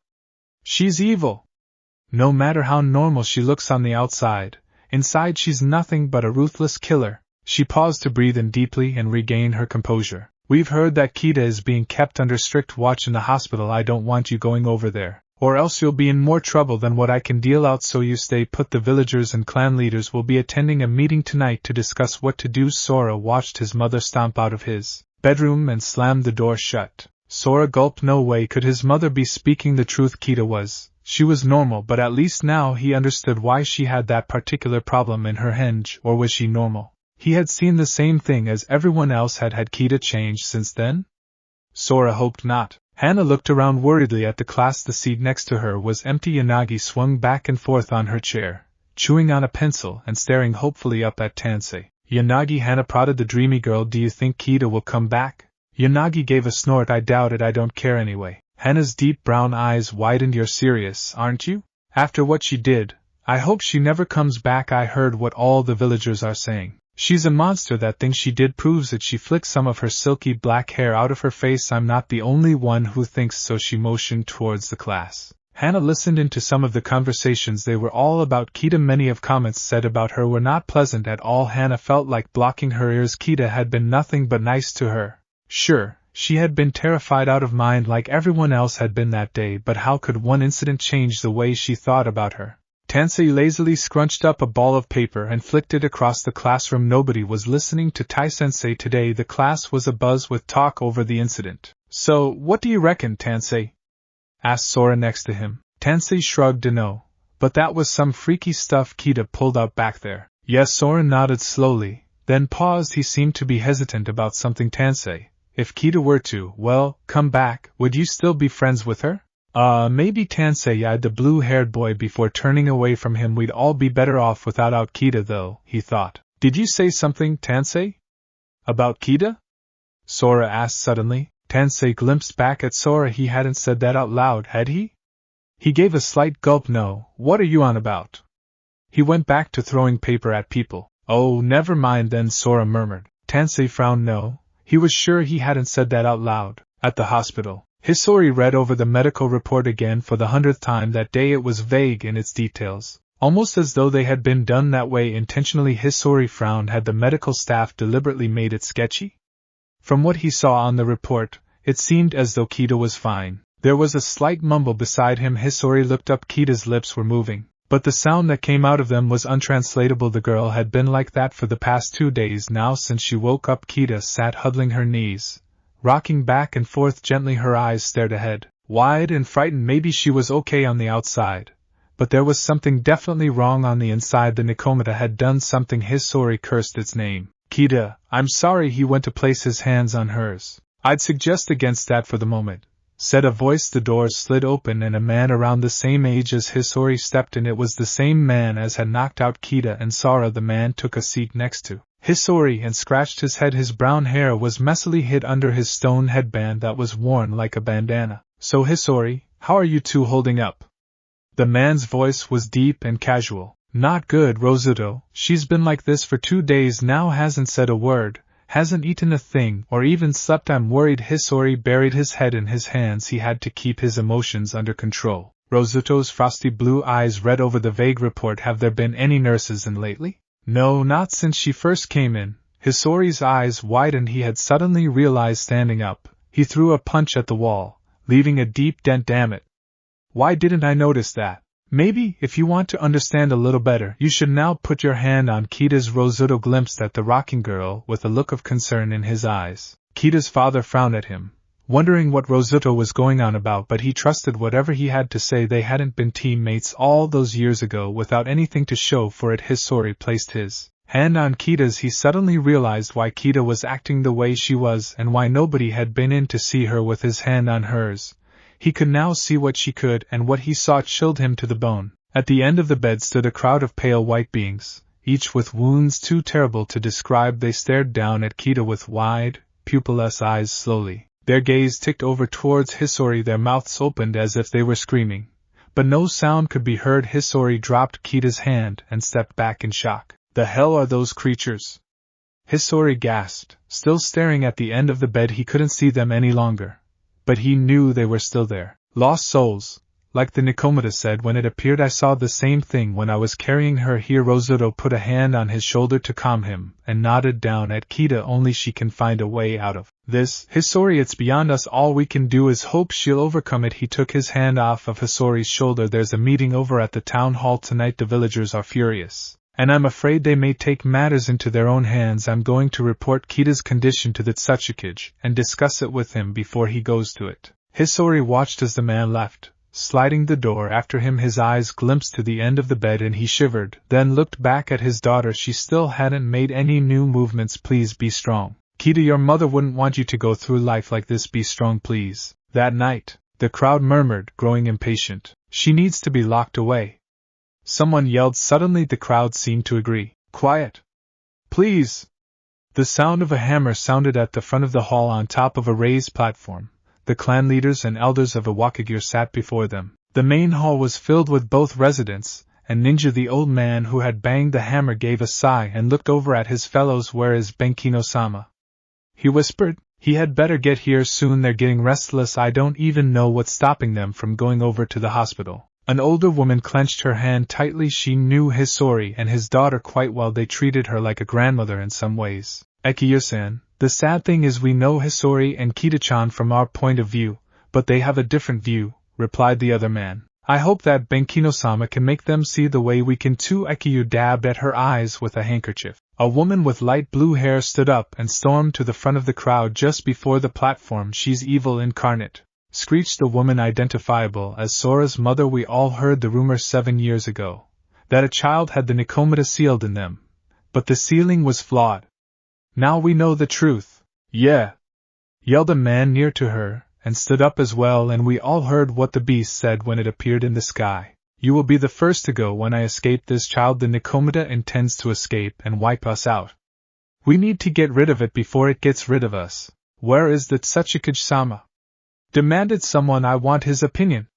She's evil. No matter how normal she looks on the outside, inside she's nothing but a ruthless killer. She paused to breathe in deeply and regain her composure. We've heard that Kita is being kept under strict watch in the hospital. I don't want you going over there, or else you'll be in more trouble than what I can deal out, so you stay put. The villagers and clan leaders will be attending a meeting tonight to discuss what to do. Sora watched his mother stomp out of his bedroom and slammed the door shut. Sora gulped. No way could his mother be speaking the truth. She was normal, but at least now he understood why she had that particular problem in her henge. Or was she normal? He had seen the same thing as everyone else. Had Kita changed since then? Sora hoped not. Hana looked around worriedly at the class. The seat next to her was empty. Yanagi swung back and forth on her chair, chewing on a pencil and staring hopefully up at Tansei. Yanagi, Hana prodded the dreamy girl. Do you think Kita will come back? Yanagi gave a snort. I doubt it. I don't care anyway. Hana's deep brown eyes widened. You're serious, aren't you? After what she did, I hope she never comes back. I heard what all the villagers are saying. She's a monster. That thing she did proves it. She flicked some of her silky black hair out of her face. I'm not the only one who thinks so. She motioned towards the class. Hana listened into some of the conversations. They were all about Kita. Many of comments said about her were not pleasant at all. Hana felt like blocking her ears. Kita had been nothing but nice to her. Sure, she had been terrified out of mind like everyone else had been that day, but how could one incident change the way she thought about her? Tansei lazily scrunched up a ball of paper and flicked it across the classroom. Nobody was listening to Tai-sensei today. The class was abuzz with talk over the incident. So, what do you reckon, Tansei? Asked Sora next to him. Tansei shrugged. No, but that was some freaky stuff Kita pulled out back there. Yes, Sora nodded slowly, then paused. He seemed to be hesitant about something. Tansei, if Kita were to, well, come back, would you still be friends with her? Maybe. Tansei eyed the blue-haired boy before turning away from him. We'd all be better off without Kita though, he thought. Did you say something, Tansei? About Kita? Sora asked suddenly. Tansei glimpsed back at Sora. He hadn't said that out loud, had he? He gave a slight gulp. No, what are you on about? He went back to throwing paper at people. Oh, never mind then, Sora murmured. Tansei frowned. No, he was sure he hadn't said that out loud. At the hospital, Hisori read over the medical report again for the 100th time that day. It was vague in its details, almost as though they had been done that way intentionally. Hisori frowned. Had the medical staff deliberately made it sketchy? From what he saw on the report, it seemed as though Kita was fine. There was a slight mumble beside him. Hisori looked up. Kita's lips were moving, but the sound that came out of them was untranslatable. The girl had been like that for the past 2 days now since she woke up. Kita sat huddling her knees, rocking back and forth gently. Her eyes stared ahead, wide and frightened. Maybe she was okay on the outside, but there was something definitely wrong on the inside. The Nikomata had done something. Hisori cursed its name. Kita, I'm sorry. He went to place his hands on hers. I'd suggest against that for the moment. said a voice. The door slid open and a man around the same age as Hisori stepped in. It was the same man as had knocked out Kita and Sora. The man took a seat next to Hisori and scratched his head. His brown hair was messily hid under his stone headband that was worn like a bandana. So Hisori, how are you two holding up? The man's voice was deep and casual. Not good, Rosuto. She's been like this for 2 days now, hasn't said a word, hasn't eaten a thing, or even slept. I'm worried. Hisori buried his head in his hands. He had to keep his emotions under control. Rosuto's frosty blue eyes read over the vague report. Have there been any nurses in lately? No, not since she first came in. Hisori's eyes widened. He had suddenly realized. Standing up, he threw a punch at the wall, leaving a deep dent. Damn it. Why didn't I notice that? Maybe, if you want to understand a little better, you should now put your hand on Kita's. Rosuto glimpsed at the rocking girl with a look of concern in his eyes. Kita's father frowned at him, wondering what Rosuto was going on about, but he trusted whatever he had to say. They hadn't been teammates all those years ago without anything to show for it. Hisori placed his hand on Kita's. He suddenly realized why Kita was acting the way she was and why nobody had been in to see her with his hand on hers. He could now see what she could, and what he saw chilled him to the bone. At the end of the bed stood a crowd of pale white beings, each with wounds too terrible to describe. They stared down at Kita with wide, pupilless eyes. Slowly, their gaze ticked over towards Hisori. Their mouths opened as if they were screaming, but no sound could be heard. Hisori dropped Kita's hand and stepped back in shock. The hell are those creatures? Hisori gasped, still staring at the end of the bed. He couldn't see them any longer, but he knew they were still there. Lost souls, like the Nikomata said when it appeared. I saw the same thing when I was carrying her here. Rosuto put a hand on his shoulder to calm him, and nodded down at Kita. Only she can find a way out of this. Hisori, it's beyond us. All we can do is hope she'll overcome it. He took his hand off of Hisori's shoulder. There's a meeting over at the town hall tonight. The villagers are furious, and I'm afraid they may take matters into their own hands. I'm going to report Kita's condition to the Tsutsuki and discuss it with him before he goes to it. Hisori watched as the man left, sliding the door after him. His eyes glimpsed to the end of the bed and he shivered, then looked back at his daughter. She still hadn't made any new movements. Please be strong. Kita, your mother wouldn't want you to go through life like this. Be strong, please. That night, the crowd murmured, growing impatient. She needs to be locked away. Someone yelled. Suddenly the crowd seemed to agree. Quiet, please. The sound of a hammer sounded at the front of the hall. On top of a raised platform, the clan leaders and elders of Awakens sat before them. The main hall was filled with both residents, and Ninja, the old man who had banged the hammer, gave a sigh and looked over at his fellows. Where is Benkino-sama? He whispered. He had better get here soon. They're getting restless. I don't even know what's stopping them from going over to the hospital. An older woman clenched her hand tightly. She knew Hisori and his daughter quite well. They treated her like a grandmother in some ways. Ekiyo-san, the sad thing is we know Hisori and Kita-chan from our point of view, but they have a different view, replied the other man. I hope that Benkino-sama can make them see the way we can too. Ekiyo dabbed at her eyes with a handkerchief. A woman with light blue hair stood up and stormed to the front of the crowd just before the platform. She's evil incarnate, screeched the woman, identifiable as Sora's mother. We all heard the rumor 7 years ago, that a child had the Nikomata sealed in them, but the sealing was flawed. Now we know the truth. Yeah, yelled a man near to her, and stood up as well, and we all heard what the beast said when it appeared in the sky. You will be the first to go when I escape this child. The Nikomata intends to escape and wipe us out. We need to get rid of it before it gets rid of us. Where is the Tsutsuki-sama? Demanded someone. I want his opinion.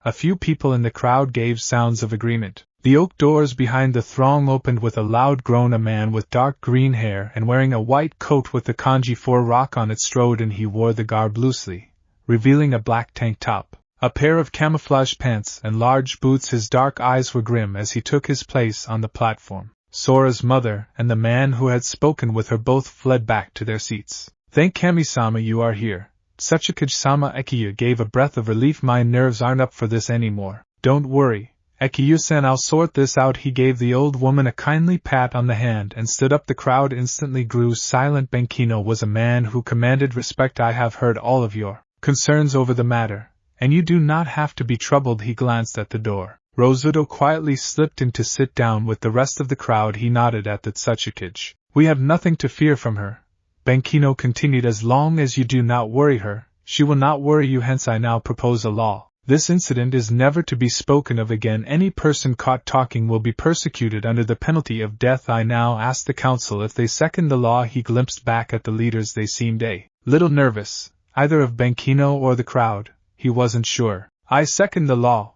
A few people in the crowd gave sounds of agreement. The oak doors behind the throng opened with a loud groan. A man with dark green hair and wearing a white coat with the kanji 4 rock on it strode in. He wore the garb loosely, revealing a black tank top, a pair of camouflage pants, and large boots. His dark eyes were grim as he took his place on the platform. Sora's mother and the man who had spoken with her both fled back to their seats. Thank Kami-sama you are here. Tsutsuki-sama. Ekiyo gave a breath of relief. My nerves aren't up for this anymore. Don't worry, Ekiyo-san, I'll sort this out. He gave the old woman a kindly pat on the hand and stood up. The crowd instantly grew silent. Benkino was a man who commanded respect. I have heard all of your concerns over the matter, and you do not have to be troubled. He glanced at the door. Rosuto quietly slipped in to sit down with the rest of the crowd. He nodded at the Tsutsuki. We have nothing to fear from her, Benkino continued. As long as you do not worry her, She will not worry you, hence I now propose a law. This incident is never to be spoken of again. Any person caught talking will be persecuted under the penalty of death. I now ask the council if they second the law. He glimpsed back at the leaders. They seemed a little nervous, either of Bankino or the crowd. He wasn't sure. I second the law,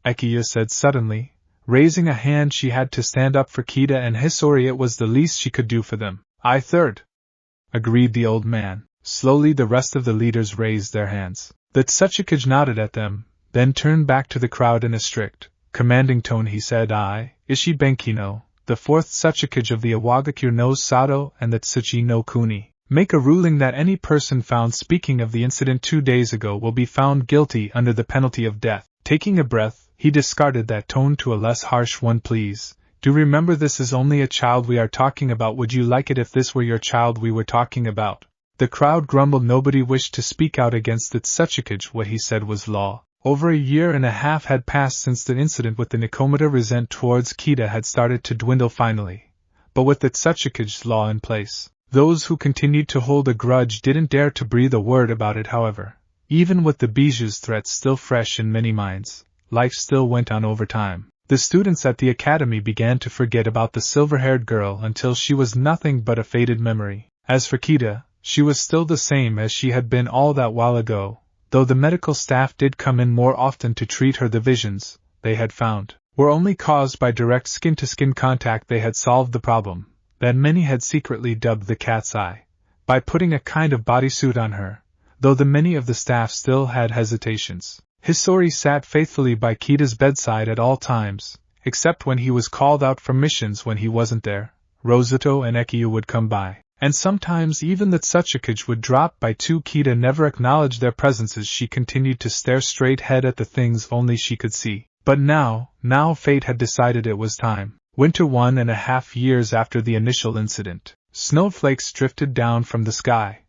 Ekiya said suddenly, raising a hand. She had to stand up for Kita and Hisori. It was the least she could do for them. I third, agreed the old man. Slowly the rest of the leaders raised their hands. The Tsuchikage nodded at them, then turned back to the crowd in a strict, commanding tone. He said, I, Ishi Bankino, the fourth Tsuchikage of the Awagakure no Sato and the Tsuchi no Kuni, make a ruling that any person found speaking of the incident 2 days ago will be found guilty under the penalty of death. Taking a breath, he discarded that tone to a less harsh one. Please, do remember this is only a child we are talking about. Would you like it if this were your child we were talking about? The crowd grumbled. Nobody wished to speak out against the Tsuchikage. What he said was law. Over a year and a half had passed since the incident with the Nikomata. Resent towards Kita had started to dwindle finally. But with the Tsuchikage's law in place, those who continued to hold a grudge didn't dare to breathe a word about it. However, even with the Biju's threats still fresh in many minds, life still went on over time. The students at the academy began to forget about the silver-haired girl until she was nothing but a faded memory. As for Kita, she was still the same as she had been all that while ago, though the medical staff did come in more often to treat her. The visions, they had found, were only caused by direct skin-to-skin contact. They had solved the problem that many had secretly dubbed the cat's eye, by putting a kind of bodysuit on her, though the many of the staff still had hesitations. Hisori sat faithfully by Kita's bedside at all times, except when he was called out for missions. When he wasn't there, Rosato and Ekiyu would come by, and sometimes even the Tsuchikage would drop by too. Kita never acknowledged their presences. She continued to stare straight ahead at the things only she could see. But now fate had decided it was time. Winter 1.5 years after the initial incident, snowflakes drifted down from the sky,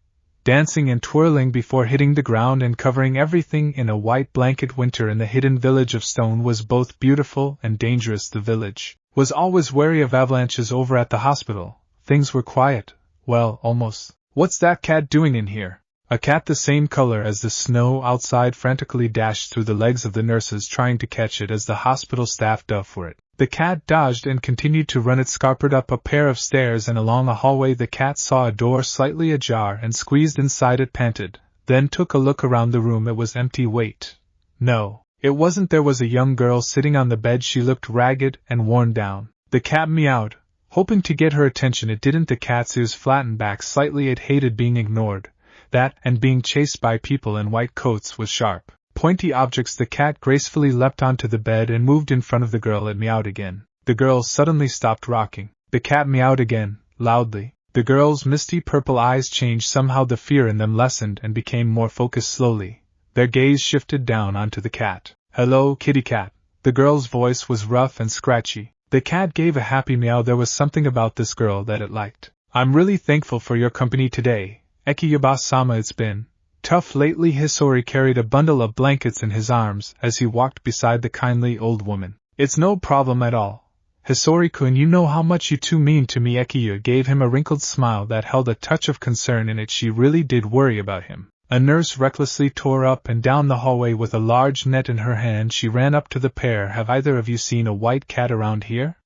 dancing and twirling before hitting the ground and covering everything in a white blanket. Winter in the hidden village of stone was both beautiful and dangerous. The village was always wary of avalanches. Over at the hospital, things were quiet. Well, almost. What's that cat doing in here? A cat the same color as the snow outside frantically dashed through the legs of the nurses, trying to catch it as the hospital staff dove for it. The cat dodged and continued to run. It scampered up a pair of stairs and along a hallway. The cat saw a door slightly ajar and squeezed inside. It panted, then took a look around the room. It was empty. Wait. No, it wasn't. There was a young girl sitting on the bed. She looked ragged and worn down. The cat meowed, hoping to get her attention. It didn't. The cat's ears flattened back slightly. It hated being ignored. That, and being chased by people in white coats with sharp, pointy objects. The cat gracefully leapt onto the bed and moved in front of the girl. It meowed again. The girl suddenly stopped rocking. The cat meowed again, loudly. The girl's misty purple eyes changed. Somehow the fear in them lessened and became more focused. Slowly, their gaze shifted down onto the cat. Hello, kitty cat. The girl's voice was rough and scratchy. The cat gave a happy meow. There was something about this girl that it liked. I'm really thankful for your company today, Ekiyaba-sama. It's been tough lately. Hisori carried a bundle of blankets in his arms as he walked beside the kindly old woman. It's no problem at all, Hisori-kun. You know how much you two mean to me. Ekiyu gave him a wrinkled smile that held a touch of concern in it. She really did worry about him. A nurse recklessly tore up and down the hallway with a large net in her hand. She ran up to the pair. Have either of you seen a white cat around here?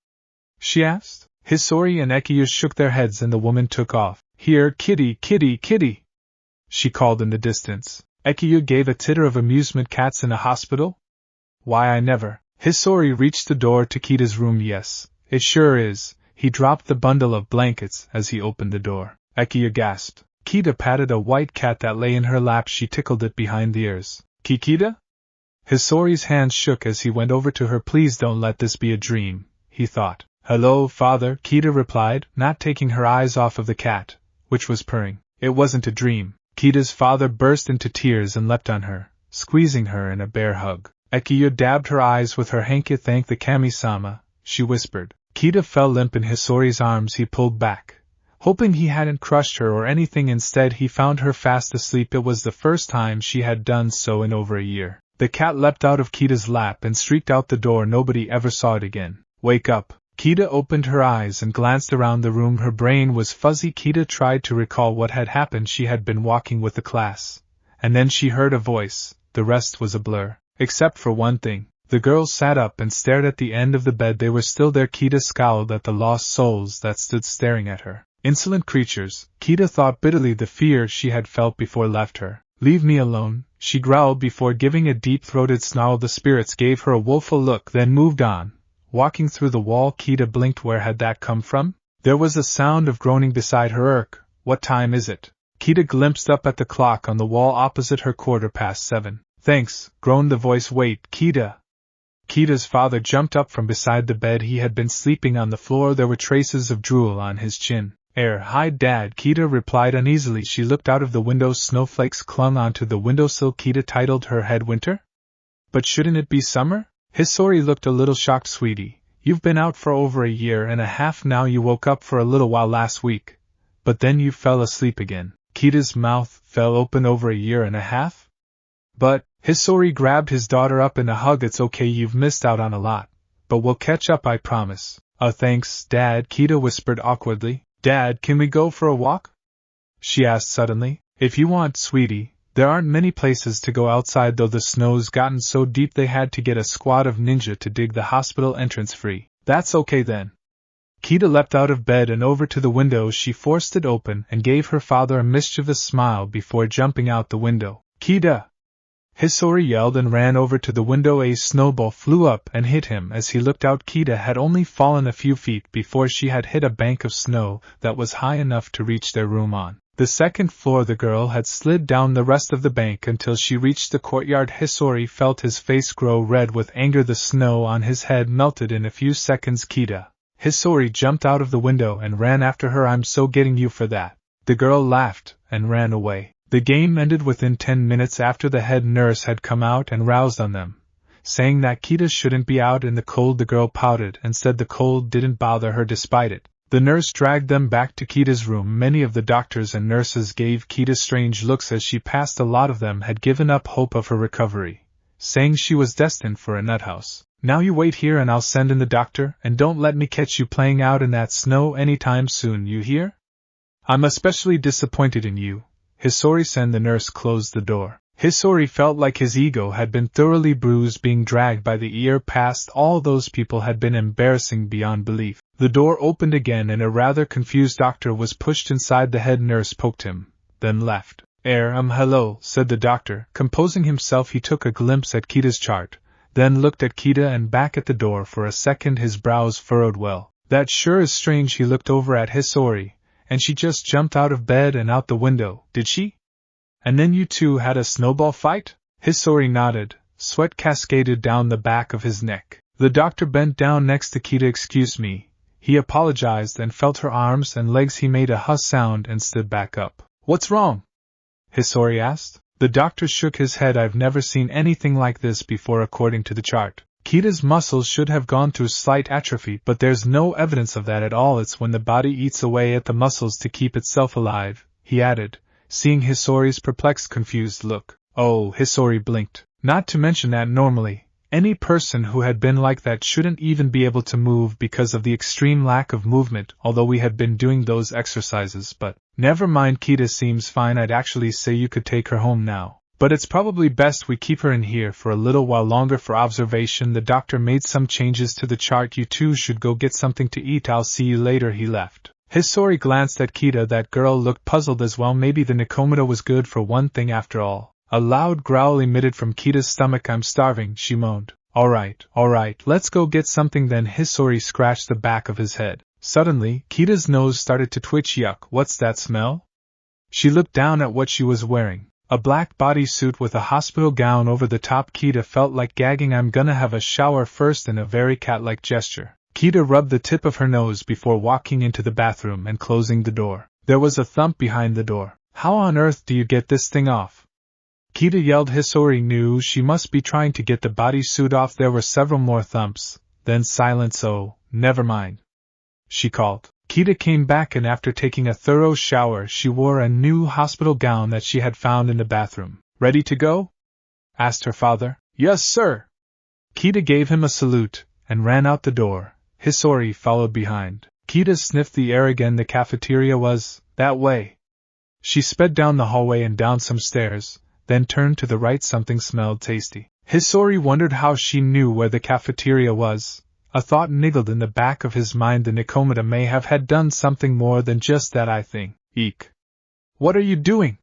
She asked. Hisori and Ekiyu shook their heads and the woman took off. Here, kitty, kitty, kitty, she called in the distance. Ekiyu gave a titter of amusement. Cats in a hospital? Why, I never. Hisori reached the door to Kita's room. Yes, it sure is. He dropped the bundle of blankets as he opened the door. Ekiyu gasped. Kita patted a white cat that lay in her lap. She tickled it behind the ears. Kikita? Hisori's hands shook as he went over to her. Please don't let this be a dream, he thought. Hello, father, Kita replied, not taking her eyes off of the cat, which was purring. It wasn't a dream. Kita's father burst into tears and leapt on her, squeezing her in a bear hug. Ekiyu dabbed her eyes with her hanky. Thank the kami-sama, she whispered. Kita fell limp in Hisori's arms. He pulled back, hoping he hadn't crushed her or anything. Instead, he found her fast asleep. It was the first time she had done so in over a year. The cat leapt out of Kita's lap and streaked out the door. Nobody ever saw it again. Wake up. Kita opened her eyes and glanced around the room. Her brain was fuzzy. Kita tried to recall what had happened. She had been walking with the class, and then she heard a voice. The rest was a blur. Except for one thing. The girls sat up and stared at the end of the bed. They were still there. Kita scowled at the lost souls that stood staring at her. Insolent creatures, Kita thought bitterly. The fear she had felt before left her. Leave me alone, she growled before giving a deep-throated snarl. The spirits gave her a woeful look, then moved on. Walking through the wall, Kita blinked. Where had that come from? There was a sound of groaning beside her. What time is it? Kita glimpsed up at the clock on the wall opposite her. 7:15. Thanks, groaned the voice. Wait, Kita. Kita's father jumped up from beside the bed. He had been sleeping on the floor. There were traces of drool on his chin. Hi, Dad, Kita replied uneasily. She looked out of the window. Snowflakes clung onto the windowsill. Kita titled her head. Winter? But shouldn't it be summer? Hisori looked a little shocked. Sweetie, you've been out for over a year and a half now. You woke up for a little while last week, but then you fell asleep again. Kita's mouth fell open. Over a year and a half? But, Hisori grabbed his daughter up in a hug. It's okay, you've missed out on a lot, but we'll catch up, I promise. Thanks, Dad, Kita whispered awkwardly. Dad, can we go for a walk? She asked suddenly. If you want, sweetie. There aren't many places to go outside, though. The snow's gotten so deep they had to get a squad of ninja to dig the hospital entrance free. That's okay then. Kita leapt out of bed and over to the window. She forced it open and gave her father a mischievous smile before jumping out the window. Kita! Hisori yelled and ran over to the window. A snowball flew up and hit him. As he looked out, Kita had only fallen a few feet before she had hit a bank of snow that was high enough to reach their room on the second floor. The girl had slid down the rest of the bank until she reached the courtyard. Hisori felt his face grow red with anger. The snow on his head melted in a few seconds. Kita! Hisori jumped out of the window and ran after her. I'm so getting you for that. The girl laughed and ran away. The game ended within 10 minutes after the head nurse had come out and roused on them, saying that Kita shouldn't be out in the cold. The girl pouted and said the cold didn't bother her despite it. The nurse dragged them back to Kita's room. Many of the doctors and nurses gave Kita strange looks as she passed. A lot of them had given up hope of her recovery, saying she was destined for a nut house. Now you wait here and I'll send in the doctor, and don't let me catch you playing out in that snow anytime soon, you hear? I'm especially disappointed in you, Hisori-san. The nurse closed the door. Hisori felt like his ego had been thoroughly bruised. Being dragged by the ear past all those people had been embarrassing beyond belief. The door opened again and a rather confused doctor was pushed inside. The head nurse poked him, then left. Hello, said the doctor. Composing himself, he took a glimpse at Kita's chart, then looked at Kita and back at the door. For a second his brows furrowed. Well, that sure is strange. He looked over at Hisori. And she just jumped out of bed and out the window, did she? And then you two had a snowball fight? Hisori nodded. Sweat cascaded down the back of his neck. The doctor bent down next to Kita. Excuse me. He apologized and felt her arms and legs. He made a huss sound and stood back up. What's wrong? Hisori asked. The doctor shook his head. I've never seen anything like this before. According to the chart, Kita's muscles should have gone through slight atrophy, but there's no evidence of that at all. It's when the body eats away at the muscles to keep itself alive, he added, seeing Hisori's perplexed, confused look. Oh, Hisori blinked. Not to mention that normally, any person who had been like that shouldn't even be able to move because of the extreme lack of movement, although we had been doing those exercises. But, never mind, Kita seems fine. I'd actually say you could take her home now. But it's probably best we keep her in here for a little while longer for observation. The doctor made some changes to the chart. You two should go get something to eat. I'll see you later. He left. Hisori glanced at Kita. That girl looked puzzled as well. Maybe the Nikomata was good for one thing after all. A loud growl emitted from Kita's stomach. I'm starving, she moaned. All right, let's go get something then. Hisori scratched the back of his head. Suddenly, Kita's nose started to twitch. Yuck, what's that smell? She looked down at what she was wearing. A black bodysuit with a hospital gown over the top. Kita felt like gagging. I'm gonna have a shower first. In a very cat-like gesture, Kita rubbed the tip of her nose before walking into the bathroom and closing the door. There was a thump behind the door. How on earth do you get this thing off? Kita yelled. Hisori knew she must be trying to get the bodysuit off. There were several more thumps, then silence. Oh, never mind, she called. Kita came back and after taking a thorough shower she wore a new hospital gown that she had found in the bathroom. Ready to go? Asked her father. Yes, sir. Kita gave him a salute and ran out the door. Hisori followed behind. Kita sniffed the air again. The cafeteria was that way. She sped down the hallway and down some stairs, then turned to the right. Something smelled tasty. Hisori wondered how she knew where the cafeteria was. A thought niggled in the back of his mind. The Nikomata may have had done something more than just that. I think. Eek! What are you doing?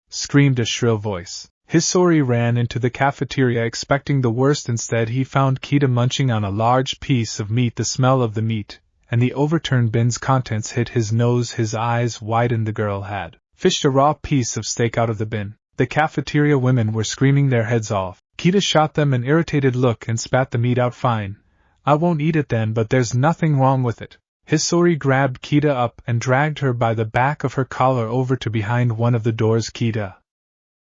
Screamed a shrill voice. Hisori ran into the cafeteria expecting the worst. Instead he found Kita munching on a large piece of meat. The smell of the meat and the overturned bin's contents hit his nose. His eyes widened. The girl had fished a raw piece of steak out of the bin. The cafeteria women were screaming their heads off. Kita shot them an irritated look and spat the meat out. Fine. I won't eat it then, but there's nothing wrong with it. Hisori grabbed Kita up and dragged her by the back of her collar over to behind one of the doors. Kita,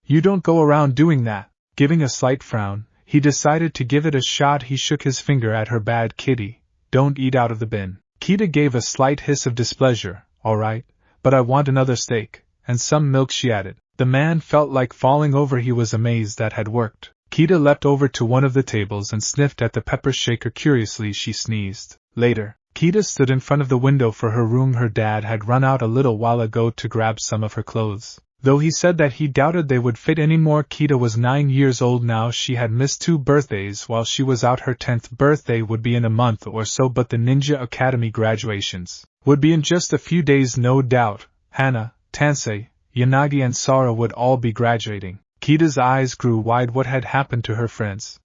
you don't go around doing that. Giving a slight frown, he decided to give it a shot. He shook his finger at her. Bad kitty, don't eat out of the bin. Kita gave a slight hiss of displeasure. All right, but I want another steak, and some milk, she added. The man felt like falling over. He was amazed that had worked. Kita leapt over to one of the tables and sniffed at the pepper shaker. Curiously, she sneezed. Later, Kita stood in front of the window for her room. Her dad had run out a little while ago to grab some of her clothes, though he said that he doubted they would fit anymore. Kita was 9 years old now. She had missed 2 birthdays while she was out. Her 10th birthday would be in a month or so, but the Ninja Academy graduations would be in just a few days, no doubt. Hana, Tansei, Yanagi and Sara would all be graduating. Kita's eyes grew wide. What had happened to her friends?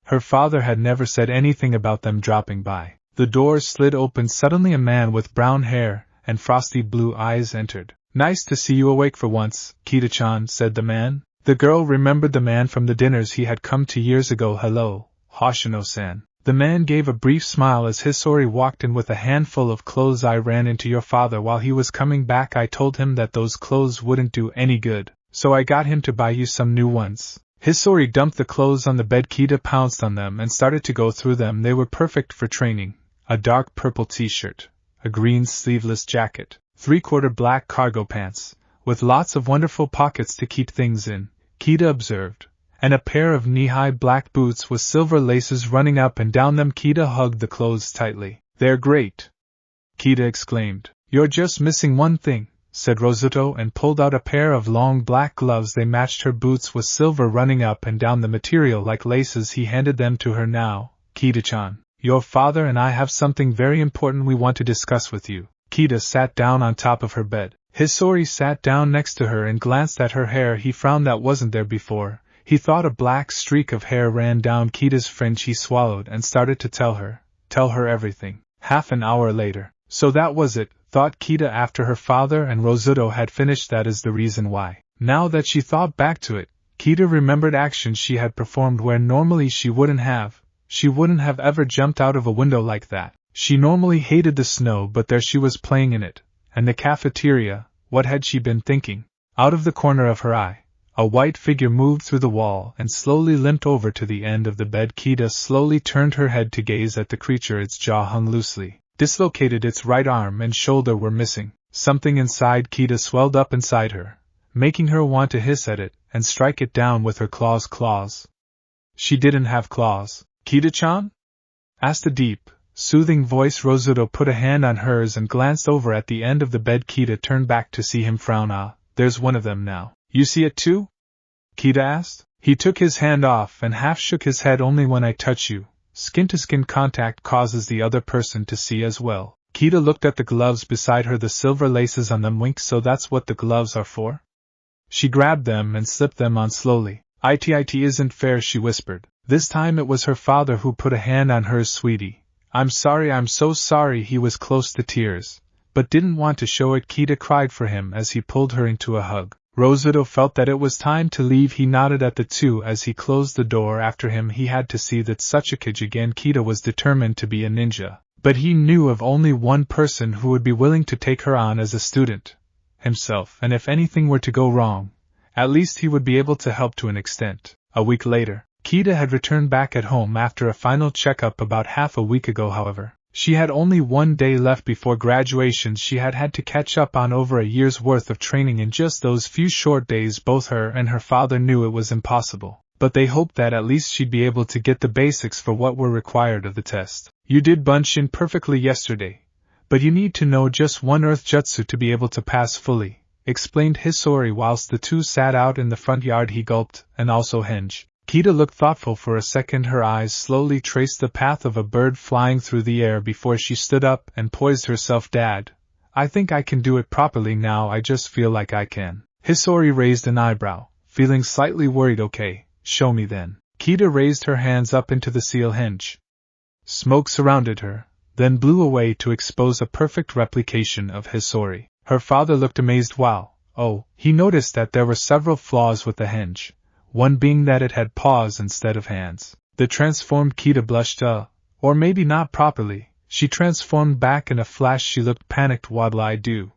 Her father had never said anything about them dropping by. The door slid open. Suddenly a man with brown hair and frosty blue eyes entered. Nice to see you awake for once, Kita-chan, said the man. The girl remembered the man from the dinners he had come to years ago. Hello, Hoshino-san. The man gave a brief smile as Hisori walked in with a handful of clothes. I ran into your father while he was coming back. I told him that those clothes wouldn't do any good, so I got him to buy you some new ones. Hisori dumped the clothes on the bed. Kita pounced on them and started to go through them. They were perfect for training. A dark purple t-shirt, a green sleeveless jacket, 3/4 black cargo pants, with lots of wonderful pockets to keep things in, Kita observed, and a pair of knee-high black boots with silver laces running up and down them. Kita hugged the clothes tightly. They're great, Kita exclaimed. You're just missing one thing, said Rosuto, and pulled out a pair of long black gloves. They matched her boots with silver running up and down the material like laces. He handed them to her. Now, Kita-chan, your father and I have something very important we want to discuss with you. Kita sat down on top of her bed. Hisori sat down next to her and glanced at her hair. He frowned. That wasn't there before. He thought a black streak of hair ran down Kita's fringe. He swallowed and started to tell her everything. Half an hour later. So that was it, thought Kita after her father and Rosuto had finished. That is the reason why. Now that she thought back to it, Kita remembered actions she had performed where normally she wouldn't have. She wouldn't have ever jumped out of a window like that. She normally hated the snow, but there she was playing in it. And the cafeteria, what had she been thinking? Out of the corner of her eye, a white figure moved through the wall and slowly limped over to the end of the bed. Kita slowly turned her head to gaze at the creature. Its jaw hung loosely, dislocated. Its right arm and shoulder were missing. Something inside Kita swelled up inside her, making her want to hiss at it and strike it down with her claws. Claws? She didn't have claws. Kita-chan? Asked a deep, soothing voice. Rosuto put a hand on hers and glanced over at the end of the bed. Kita turned back to see him frown. Ah, there's one of them now. You see it too? Kita asked. He took his hand off and half shook his head. Only when I touch you, skin-to-skin contact causes the other person to see as well. Kita looked at the gloves beside her. The silver laces on them winked. So that's what the gloves are for? She grabbed them and slipped them on slowly. It isn't fair, she whispered. This time it was her father who put a hand on hers. Sweetie, I'm sorry, I'm so sorry. He was close to tears, but didn't want to show it. Kita cried for him as he pulled her into a hug. Rosuto felt that it was time to leave. He nodded at the two as he closed the door after him. He had to see that such a kid again. Kita was determined to be a ninja, but he knew of only one person who would be willing to take her on as a student, himself, and if anything were to go wrong, at least he would be able to help to an extent. A week later, Kita had returned back at home after a final checkup about half a week ago. However, she had only 1 day left before graduation. She had had to catch up on over a year's worth of training in just those few short days. Both her and her father knew it was impossible, but they hoped that at least she'd be able to get the basics for what were required of the test. You did Bunshin perfectly yesterday, but you need to know just one Earth Jutsu to be able to pass fully, explained Hisori whilst the two sat out in the front yard. He gulped, and also Henge. Kita looked thoughtful for a second. Her eyes slowly traced the path of a bird flying through the air before she stood up and poised herself. Dad, I think I can do it properly now. I just feel like I can. Hisori raised an eyebrow, feeling slightly worried. Okay, show me then. Kita raised her hands up into the seal. Henge. Smoke surrounded her, then blew away to expose a perfect replication of Hisori. Her father looked amazed. Wow. Oh, he noticed that there were several flaws with the henge, one being that it had paws instead of hands. The transformed Kita blushed. Or maybe not properly. She transformed back in a flash. She looked panicked. What'll I do?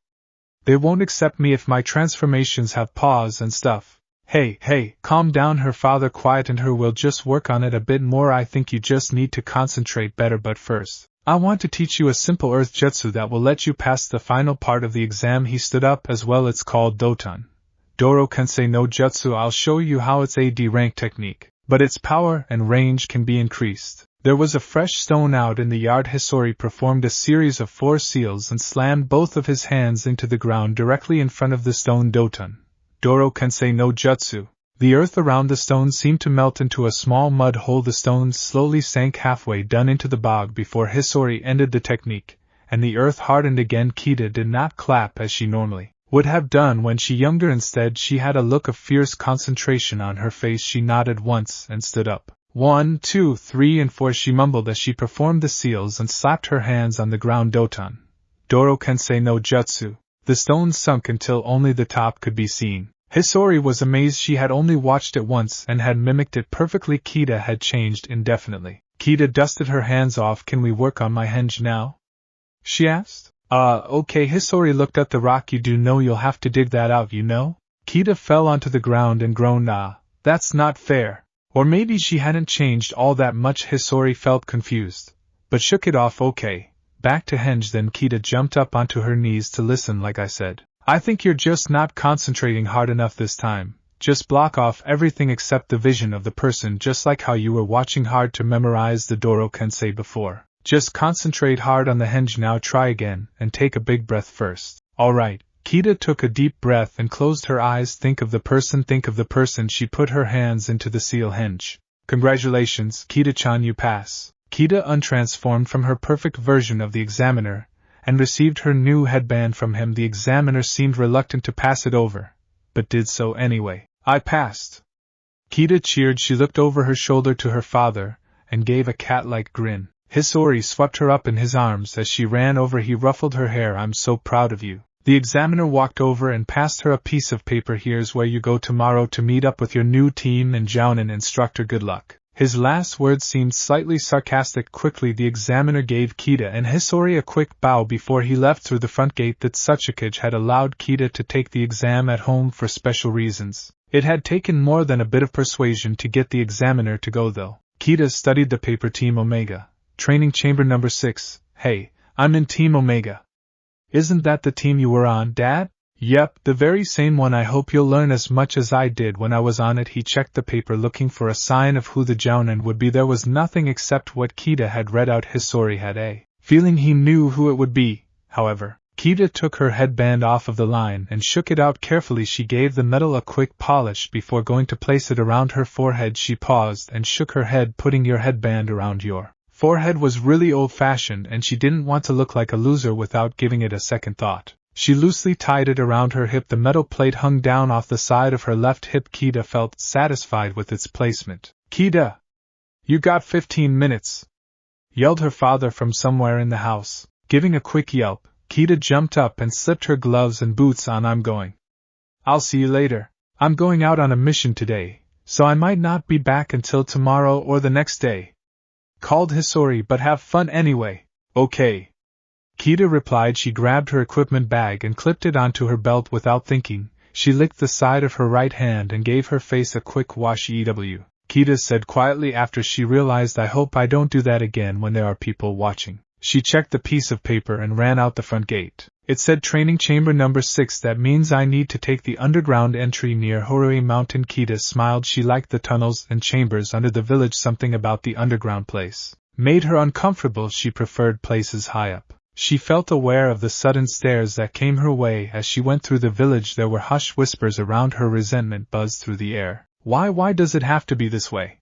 They won't accept me if my transformations have paws and stuff. Hey, calm down. Her father quietened her. We'll just work on it a bit more. I think you just need to concentrate better, but first, I want to teach you a simple earth jutsu that will let you pass the final part of the exam. He stood up as well. It's called Doton. Doro Kensei no Jutsu. I'll show you how it's a D rank technique, but its power and range can be increased. There was a fresh stone out in the yard. Hisori performed a series of 4 seals and slammed both of his hands into the ground directly in front of the stone. Doton. Doro Kensei no Jutsu. The earth around the stone seemed to melt into a small mud hole. The stone slowly sank halfway down into the bog before Hisori ended the technique, and the earth hardened again. Kita did not clap as she normally would have done when she younger. Instead, she had a look of fierce concentration on her face. She nodded once and stood up. 1, 2, 3, and 4, she mumbled as she performed the seals and slapped her hands on the ground. Doton. Doro Kensei no Jutsu. The stone sunk until only the top could be seen. Hisori was amazed. She had only watched it once and had mimicked it perfectly. Kita had changed indefinitely. Kita dusted her hands off. Can we work on my henge now? She asked. Okay. Hisori looked at the rock. You do know you'll have to dig that out, you know? Kita fell onto the ground and groaned. That's not fair. Or maybe she hadn't changed all that much. Hisori felt confused, but shook it off. Okay, back to henge then. Kita jumped up onto her knees to listen. Like I said, I think you're just not concentrating hard enough this time. Just block off everything except the vision of the person, just like how you were watching hard to memorize the Doro Kensei before. Just concentrate hard on the henge now. Try again, and take a big breath first. Alright. Kita took a deep breath and closed her eyes. Think of the person. Think of the person. She put her hands into the seal. Henge. Congratulations, Kita-chan, you pass. Kita untransformed from her perfect version of the examiner, and received her new headband from him. The examiner seemed reluctant to pass it over, but did so anyway. I passed. Kita cheered. She looked over her shoulder to her father, and gave a cat-like grin. Hisori swept her up in his arms as she ran over. He ruffled her hair. I'm so proud of you. The examiner walked over and passed her a piece of paper. Here's where you go tomorrow to meet up with your new team and Jounin instructor. Good luck. His last words seemed slightly sarcastic. Quickly the examiner gave Kita and Hisori a quick bow before he left through the front gate. That Tsuchikage had allowed Kita to take the exam at home for special reasons. It had taken more than a bit of persuasion to get the examiner to go though. Kita studied the paper. Team Omega. Training Chamber number 6. Hey, I'm in Team Omega. Isn't that the team you were on, Dad? Yep, the very same one. I hope you'll learn as much as I did when I was on it. He checked the paper looking for a sign of who the Jounin would be. There was nothing except what Kita had read out. Hisori had a feeling he knew who it would be. However, Kita took her headband off of the line and shook it out carefully. She gave the metal a quick polish before going to place it around her forehead. She paused and shook her head. Putting your headband around your forehead was really old-fashioned, and she didn't want to look like a loser without giving it a second thought. She loosely tied it around her hip. The metal plate hung down off the side of her left hip. Kita felt satisfied with its placement. Kita! You got 15 minutes! Yelled her father from somewhere in the house. Giving a quick yelp, Kita jumped up and slipped her gloves and boots on. I'm going. I'll see you later. I'm going out on a mission today, so I might not be back until tomorrow or the next day. Called Hisori, but have fun anyway. Okay. Kita replied. She grabbed her equipment bag and clipped it onto her belt without thinking. She licked the side of her right hand and gave her face a quick wash. EW. Kita said quietly after she realized, I hope I don't do that again when there are people watching. She checked the piece of paper and ran out the front gate. It said Training Chamber number 6. That means I need to take the underground entry near Horui Mountain. Kita smiled. She liked the tunnels and chambers under the village. Something about the underground place made her uncomfortable. She preferred places high up. She felt aware of the sudden stares that came her way as she went through the village. There were hushed whispers around her. Resentment buzzed through the air. Why does it have to be this way?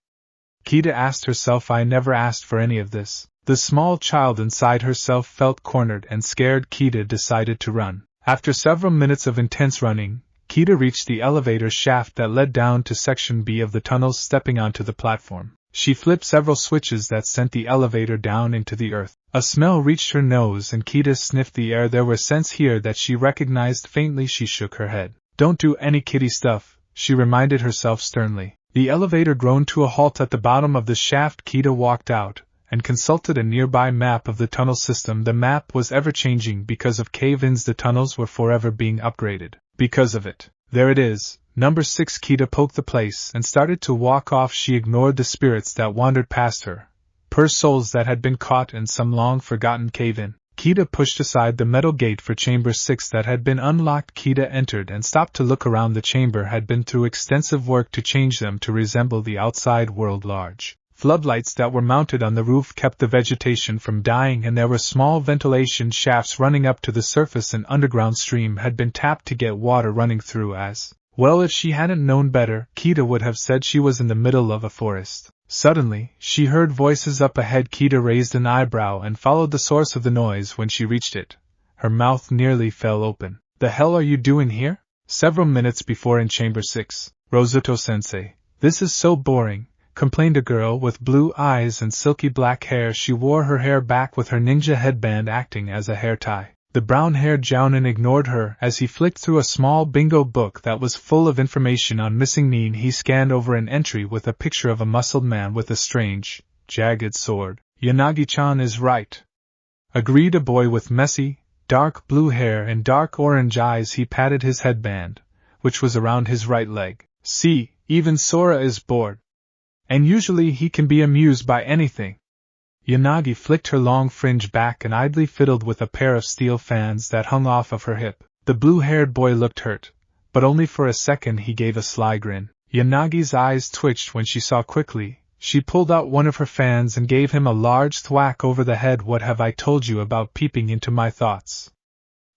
Kita asked herself. I never asked for any of this. The small child inside herself felt cornered and scared. Kita decided to run. After several minutes of intense running, Kita reached the elevator shaft that led down to Section B of the tunnels. Stepping onto the platform, she flipped several switches that sent the elevator down into the earth. A smell reached her nose and Kita sniffed the air. There were scents here that she recognized faintly. She shook her head. Don't do any kiddie stuff, she reminded herself sternly. The elevator groaned to a halt at the bottom of the shaft. Kita walked out and consulted a nearby map of the tunnel system. The map was ever-changing because of cave-ins. The tunnels were forever being upgraded. Because of it. There it is, number 6. Kita poked the place and started to walk off. She ignored the spirits that wandered past her. Poor souls that had been caught in some long-forgotten cave-in. Kita pushed aside the metal gate for Chamber 6 that had been unlocked. Kita entered and stopped to look around. The chamber had been through extensive work to change them to resemble the outside world. Large floodlights that were mounted on the roof kept the vegetation from dying, and there were small ventilation shafts running up to the surface. An underground stream had been tapped to get water running through. As well, if she hadn't known better, Kita would have said she was in the middle of a forest. Suddenly, she heard voices up ahead. Kita raised an eyebrow and followed the source of the noise. When she reached it, her mouth nearly fell open. The hell are you doing here? Several minutes before in Chamber 6. Rosuto-sensei, this is so boring, complained a girl with blue eyes and silky black hair. She wore her hair back with her ninja headband acting as a hair tie. The brown-haired Jounin ignored her as he flicked through a small bingo book that was full of information on missing Nin. He scanned over an entry with a picture of a muscled man with a strange, jagged sword. Yanagi-chan is right, agreed a boy with messy, dark blue hair and dark orange eyes. He patted his headband, which was around his right leg. See, even Sora is bored. And usually he can be amused by anything. Yanagi flicked her long fringe back and idly fiddled with a pair of steel fans that hung off of her hip. The blue-haired boy looked hurt, but only for a second. He gave a sly grin. Yanagi's eyes twitched when she saw quickly. She pulled out one of her fans and gave him a large thwack over the head. What have I told you about peeping into my thoughts?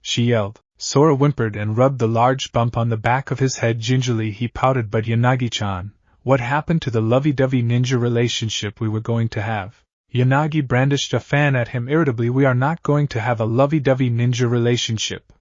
She yelled. Sora whimpered and rubbed the large bump on the back of his head. Gingerly he pouted. But Yanagi-chan, what happened to the lovey-dovey ninja relationship we were going to have? Yanagi brandished a fan at him irritably. We are not going to have a lovey-dovey ninja relationship.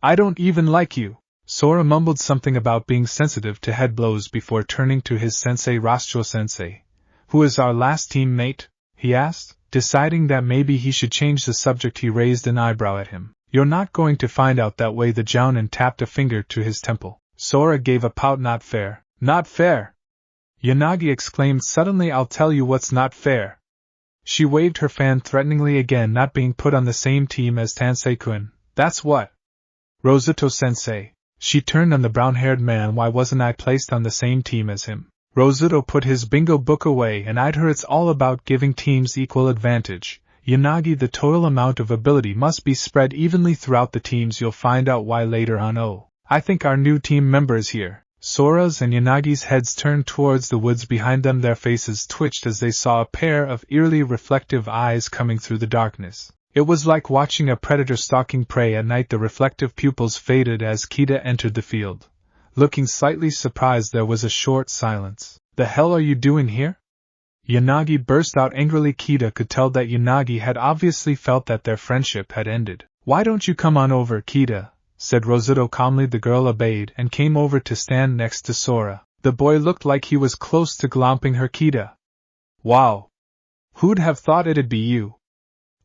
I don't even like you. Sora mumbled something about being sensitive to head blows before turning to his sensei. Rastro-sensei, who is our last teammate? He asked, deciding that maybe he should change the subject. He raised an eyebrow at him. You're not going to find out that way. The Jounin tapped a finger to his temple. Sora gave a pout. Not fair. Not fair! Yanagi exclaimed suddenly. I'll tell you what's not fair. She waved her fan threateningly again. Not being put on the same team as Tansei-kun. That's what? Rosuto-sensei. She turned on the brown-haired man. Why wasn't I placed on the same team as him? Rosuto put his bingo book away and eyed her. It's all about giving teams equal advantage. Yanagi, the total amount of ability must be spread evenly throughout the teams. You'll find out why later on. Oh, I think our new team member is here. Sora's and Yanagi's heads turned towards the woods behind them. Their faces twitched as they saw a pair of eerily reflective eyes coming through the darkness. It was like watching a predator stalking prey at night. The reflective pupils faded as Kita entered the field. Looking slightly surprised, there was a short silence. The hell are you doing here? Yanagi burst out angrily. Kita could tell that Yanagi had obviously felt that their friendship had ended. Why don't you come on over, Kita? Said Rosuto calmly. The girl obeyed and came over to stand next to Sora. The boy looked like he was close to glomping her. Kita. Wow! Who'd have thought it'd be you?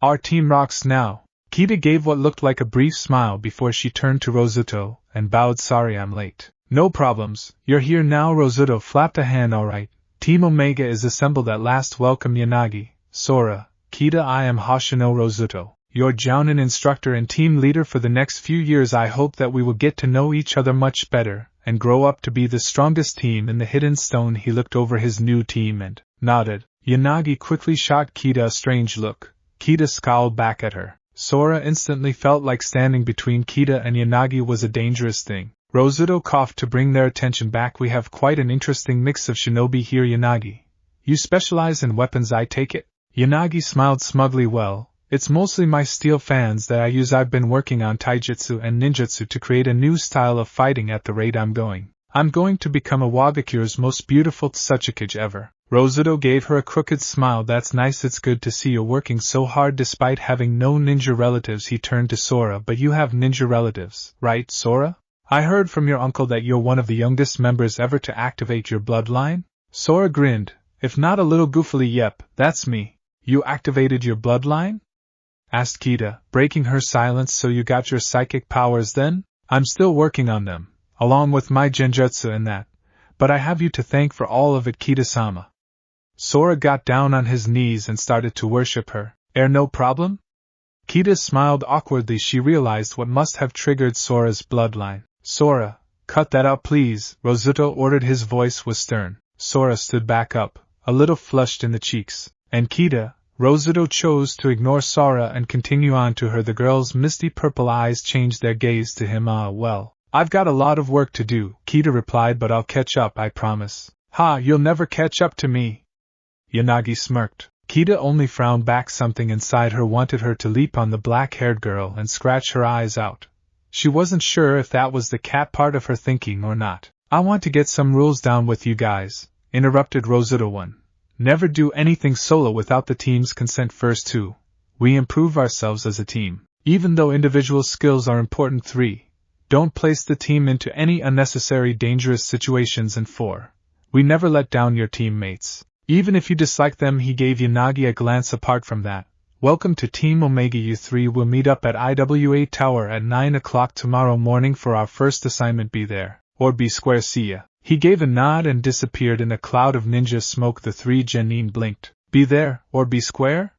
Our team rocks now. Kita gave what looked like a brief smile before she turned to Rosuto and bowed. Sorry I'm late. No problems, you're here now. Rosuto flapped a hand. Alright, Team Omega is assembled at last. Welcome Yanagi, Sora, Kita. I am Hoshino Rosuto, your Jounin instructor and team leader for the next few years. I hope that we will get to know each other much better and grow up to be the strongest team in the Hidden Stone. He looked over his new team and nodded. Yanagi quickly shot Kita a strange look. Kita scowled back at her. Sora instantly felt like standing between Kita and Yanagi was a dangerous thing. Rosuto coughed to bring their attention back. We have quite an interesting mix of shinobi here. Yanagi, you specialize in weapons, I take it? Yanagi smiled smugly. Well, It's mostly my steel fans that I use. I've been working on taijutsu and ninjutsu to create a new style of fighting at the rate I'm going. I'm going to become Awagakure's most beautiful Tsuchikage ever. Rosuto gave her a crooked smile. That's nice, it's good to see you working so hard despite having no ninja relatives. He turned to Sora. But you have ninja relatives, right, Sora? I heard from your uncle that you're one of the youngest members ever to activate your bloodline? Sora grinned, if not a little goofily. Yep, that's me. You activated your bloodline? Asked Kita, breaking her silence. So you got your psychic powers then? I'm still working on them, along with my genjutsu and that. But I have you to thank for all of it, Kita-sama. Sora got down on his knees and started to worship her. No problem? Kita smiled awkwardly. She realized what must have triggered Sora's bloodline. Sora, cut that out please, Rosuto ordered. His voice was stern. Sora stood back up, a little flushed in the cheeks. And Kita? Rosuto chose to ignore Sora and continue on to her. The girl's misty purple eyes changed their gaze to him. Well, I've got a lot of work to do, Kita replied, but I'll catch up, I promise. Ha, you'll never catch up to me. Yanagi smirked. Kita only frowned back. Something inside her wanted her to leap on the black-haired girl and scratch her eyes out. She wasn't sure if that was the cat part of her thinking or not. I want to get some rules down with you guys, interrupted Rosuto. 1. Never do anything solo without the team's consent first. 2. We improve ourselves as a team, even though individual skills are important. 3. Don't place the team into any unnecessary dangerous situations. And 4. We never let down your teammates, even if you dislike them. He gave Yanagi a glance. Apart from that, welcome to Team Omega. You 3 will meet up at IWA Tower at 9 o'clock tomorrow morning for our first assignment. Be there, or be square. See ya. He gave a nod and disappeared in a cloud of ninja smoke. The 3 genin blinked. Be there, or be square?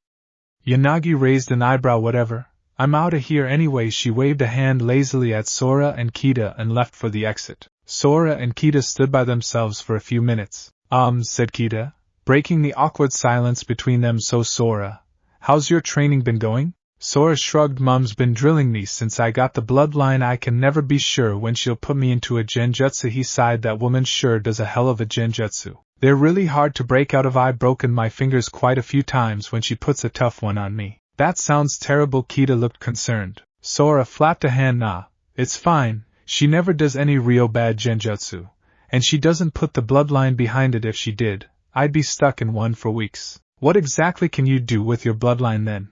Yanagi raised an eyebrow. Whatever. I'm outta here anyway. She waved a hand lazily at Sora and Kita and left for the exit. Sora and Kita stood by themselves for a few minutes. Said Kita, breaking the awkward silence between them. So Sora, how's your training been going? Sora shrugged. Mom's been drilling me since I got the bloodline. I can never be sure when she'll put me into a genjutsu. He sighed. That woman sure does a hell of a genjutsu. They're really hard to break out of. I've broken my fingers quite a few times when she puts a tough one on me. That sounds terrible. Kita looked concerned. Sora flapped a hand. Nah, it's fine. She never does any real bad genjutsu. And she doesn't put the bloodline behind it. If she did, I'd be stuck in one for weeks. What exactly can you do with your bloodline then?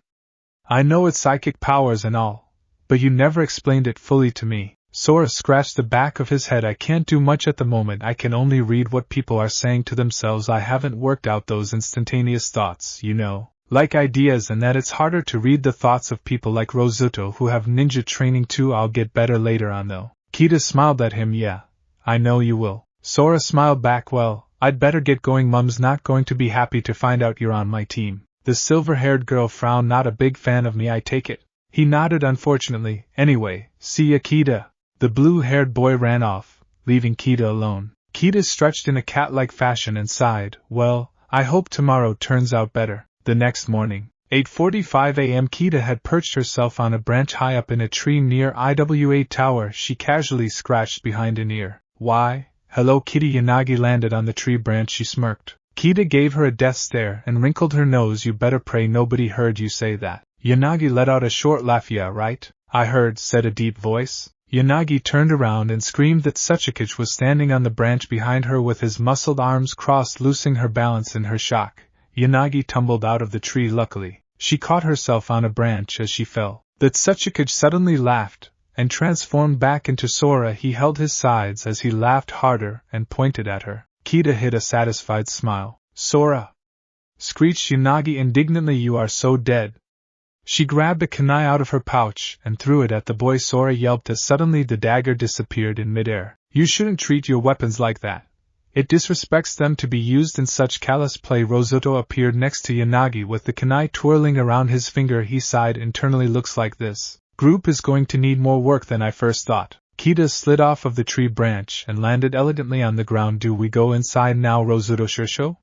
I know it's psychic powers and all, but you never explained it fully to me. Sora scratched the back of his head. I can't do much at the moment. I can only read what people are saying to themselves. I haven't worked out those instantaneous thoughts, you know, like ideas, and that it's harder to read the thoughts of people like Rosuto who have ninja training too. I'll get better later on though. Kita smiled at him. Yeah, I know you will. Sora smiled back. Well, I'd better get going. Mom's not going to be happy to find out you're on my team. The silver-haired girl frowned. Not a big fan of me, I take it. He nodded. Unfortunately. Anyway, see ya, Kita. The blue-haired boy ran off, leaving Kita alone. Kita stretched in a cat-like fashion and sighed. Well, I hope tomorrow turns out better. The next morning, 8:45 a.m. Kita had perched herself on a branch high up in a tree near IWA Tower. She casually scratched behind an ear. Why, hello Kitty. Yanagi landed on the tree branch. She smirked. Kita gave her a death stare and wrinkled her nose. You better pray nobody heard you say that. Yanagi let out a short laugh. Yeah, right? I heard, said a deep voice. Yanagi turned around and screamed that Tsuchikage was standing on the branch behind her with his muscled arms crossed, losing her balance in her shock. Yanagi tumbled out of the tree. Luckily, she caught herself on a branch as she fell. The Tsuchikage suddenly laughed and transformed back into Sora. He held his sides as he laughed harder and pointed at her. Kita hid a satisfied smile. Sora! Screeched Yanagi indignantly. You are so dead. She grabbed a kunai out of her pouch and threw it at the boy. Sora yelped as suddenly the dagger disappeared in midair. You shouldn't treat your weapons like that. It disrespects them to be used in such callous play. Rosuto appeared next to Yanagi with the kunai twirling around his finger. He sighed internally. Looks like this group is going to need more work than I first thought. Kita slid off of the tree branch and landed elegantly on the ground. Do we go inside now, Rosuto Shirsho?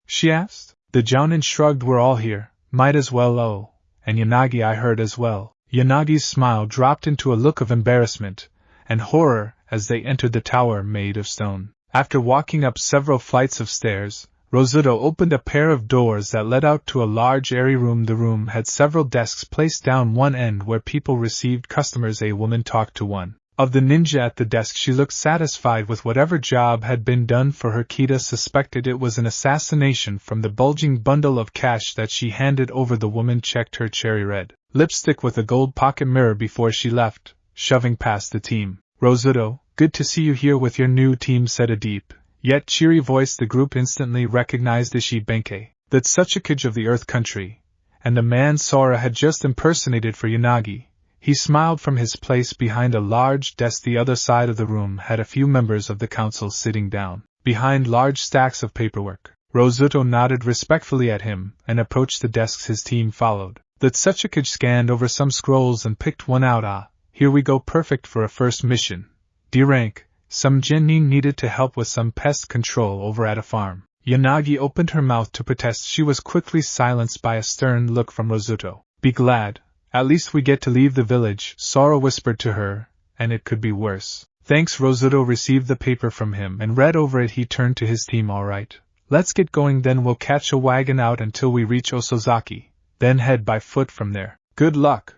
She asked. The Jounin shrugged. We're all here. Might as well. Oh, and Yanagi I heard as well. Yanagi's smile dropped into a look of embarrassment and horror as they entered the tower made of stone. After walking up several flights of stairs, Rosuto opened a pair of doors that led out to a large airy room. The room had several desks placed down one end where people received customers. A woman talked to one of the ninja at the desk. She looked satisfied with whatever job had been done for her. Kita suspected it was an assassination from the bulging bundle of cash that she handed over. The woman checked her cherry red lipstick with a gold pocket mirror before she left, shoving past the team. Rosuto, good to see you here with your new team, said a deep, yet cheery voice. The group instantly recognized Ishi Benkei, the Tsuchikage of the Earth Country, and the man Sora had just impersonated for Yanagi. He smiled from his place behind a large desk. The other side of the room had a few members of the council sitting down behind large stacks of paperwork. Rosuto nodded respectfully at him and approached the desks. His team followed. The Tsuchikage scanned over some scrolls and picked one out. Ah, here we go, perfect for a first mission. D rank. Some genin needed to help with some pest control over at a farm. Yanagi opened her mouth to protest. She was quickly silenced by a stern look from Rosuto. Be glad. At least we get to leave the village, Sora whispered to her, and it could be worse. Thanks. Rosuto received the paper from him and read over it. He turned to his team. All right, let's get going, then we'll catch a wagon out until we reach Osozaki, then head by foot from there. Good luck,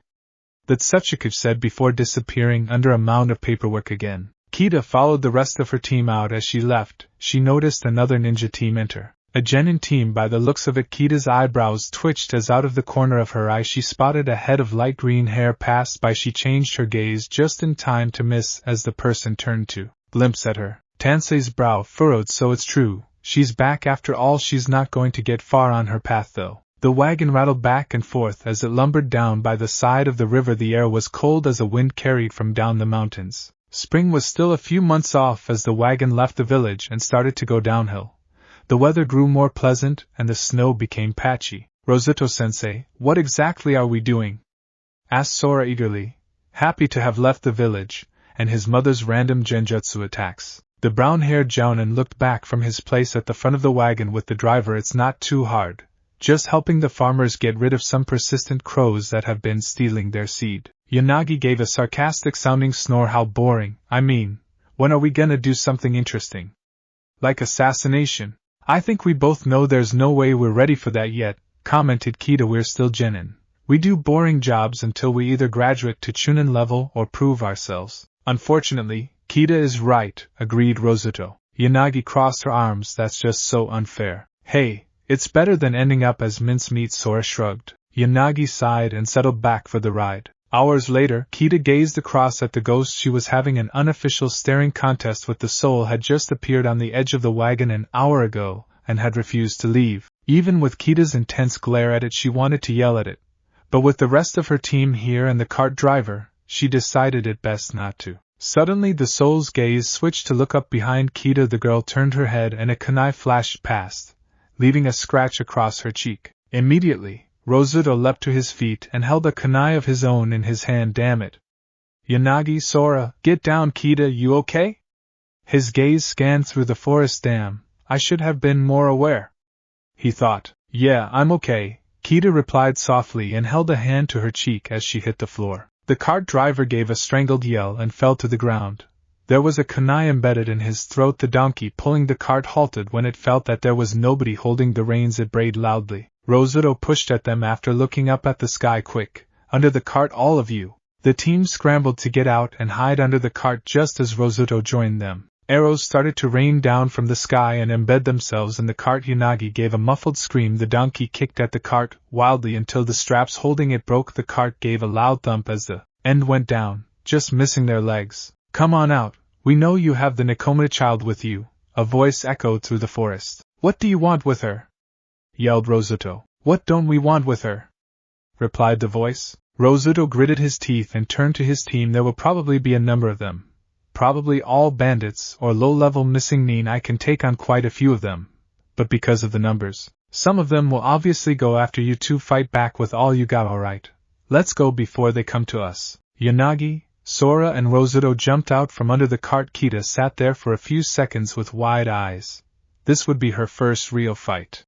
the Tsuchikage said before disappearing under a mound of paperwork again. Kita followed the rest of her team out. As she left, she noticed another ninja team enter. A genin team by the looks of it. Kita's eyebrows twitched as out of the corner of her eye she spotted a head of light green hair passed by. She changed her gaze just in time to miss as the person turned to glimpse at her. Tansei's brow furrowed. So it's true, she's back after all. She's not going to get far on her path though. The wagon rattled back and forth as it lumbered down by the side of the river. The air was cold as a wind carried from down the mountains. Spring was still a few months off as the wagon left the village and started to go downhill. The weather grew more pleasant and the snow became patchy. Rosuto-sensei, what exactly are we doing? Asked Sora eagerly, happy to have left the village, and his mother's random genjutsu attacks. The brown-haired jounin looked back from his place at the front of the wagon with the driver. It's not too hard. Just helping the farmers get rid of some persistent crows that have been stealing their seed. Yanagi gave a sarcastic-sounding snore. How boring. I mean, when are we gonna do something interesting? Like assassination? I think we both know there's no way we're ready for that yet, commented Kita. We're still genin. We do boring jobs until we either graduate to chunin level or prove ourselves. Unfortunately, Kita is right, agreed Rosuto. Yanagi crossed her arms. That's just so unfair. Hey, it's better than ending up as mincemeat. Sora shrugged. Yanagi sighed and settled back for the ride. Hours later, Kita gazed across at the ghost. She was having an unofficial staring contest with the soul. Had just appeared on the edge of the wagon an hour ago, and had refused to leave. Even with Kita's intense glare at it, she wanted to yell at it. But with the rest of her team here and the cart driver, she decided it best not to. Suddenly the soul's gaze switched to look up behind Kita. The girl turned her head and a kunai flashed past, leaving a scratch across her cheek. Immediately, Rosuto leapt to his feet and held a kunai of his own in his hand. Damn it. Yanagi, Sora, get down. Kita, you okay? His gaze scanned through the forest. Damn, I should have been more aware, he thought. Yeah, I'm okay, Kita replied softly and held a hand to her cheek as she hit the floor. The cart driver gave a strangled yell and fell to the ground. There was a kunai embedded in his throat. The donkey pulling the cart halted when it felt that there was nobody holding the reins. It brayed loudly. Rosuto pushed at them after looking up at the sky. Quick, under the cart, all of you. The team scrambled to get out and hide under the cart just as Rosuto joined them. Arrows started to rain down from the sky and embed themselves in the cart. Yanagi gave a muffled scream. The donkey kicked at the cart wildly until the straps holding it broke. The cart gave a loud thump as the end went down, just missing their legs. Come on out, we know you have the Nikomata child with you, a voice echoed through the forest. What do you want with her? Yelled Rosuto. What don't we want with her? Replied the voice. Rosuto gritted his teeth and turned to his team. There will probably be a number of them. Probably all bandits or low-level missing nin. I can take on quite a few of them. But because of the numbers, some of them will obviously go after you to fight back with all you got. Alright, let's go before they come to us. Yanagi, Sora and Rosuto jumped out from under the cart. Kita sat there for a few seconds with wide eyes. This would be her first real fight.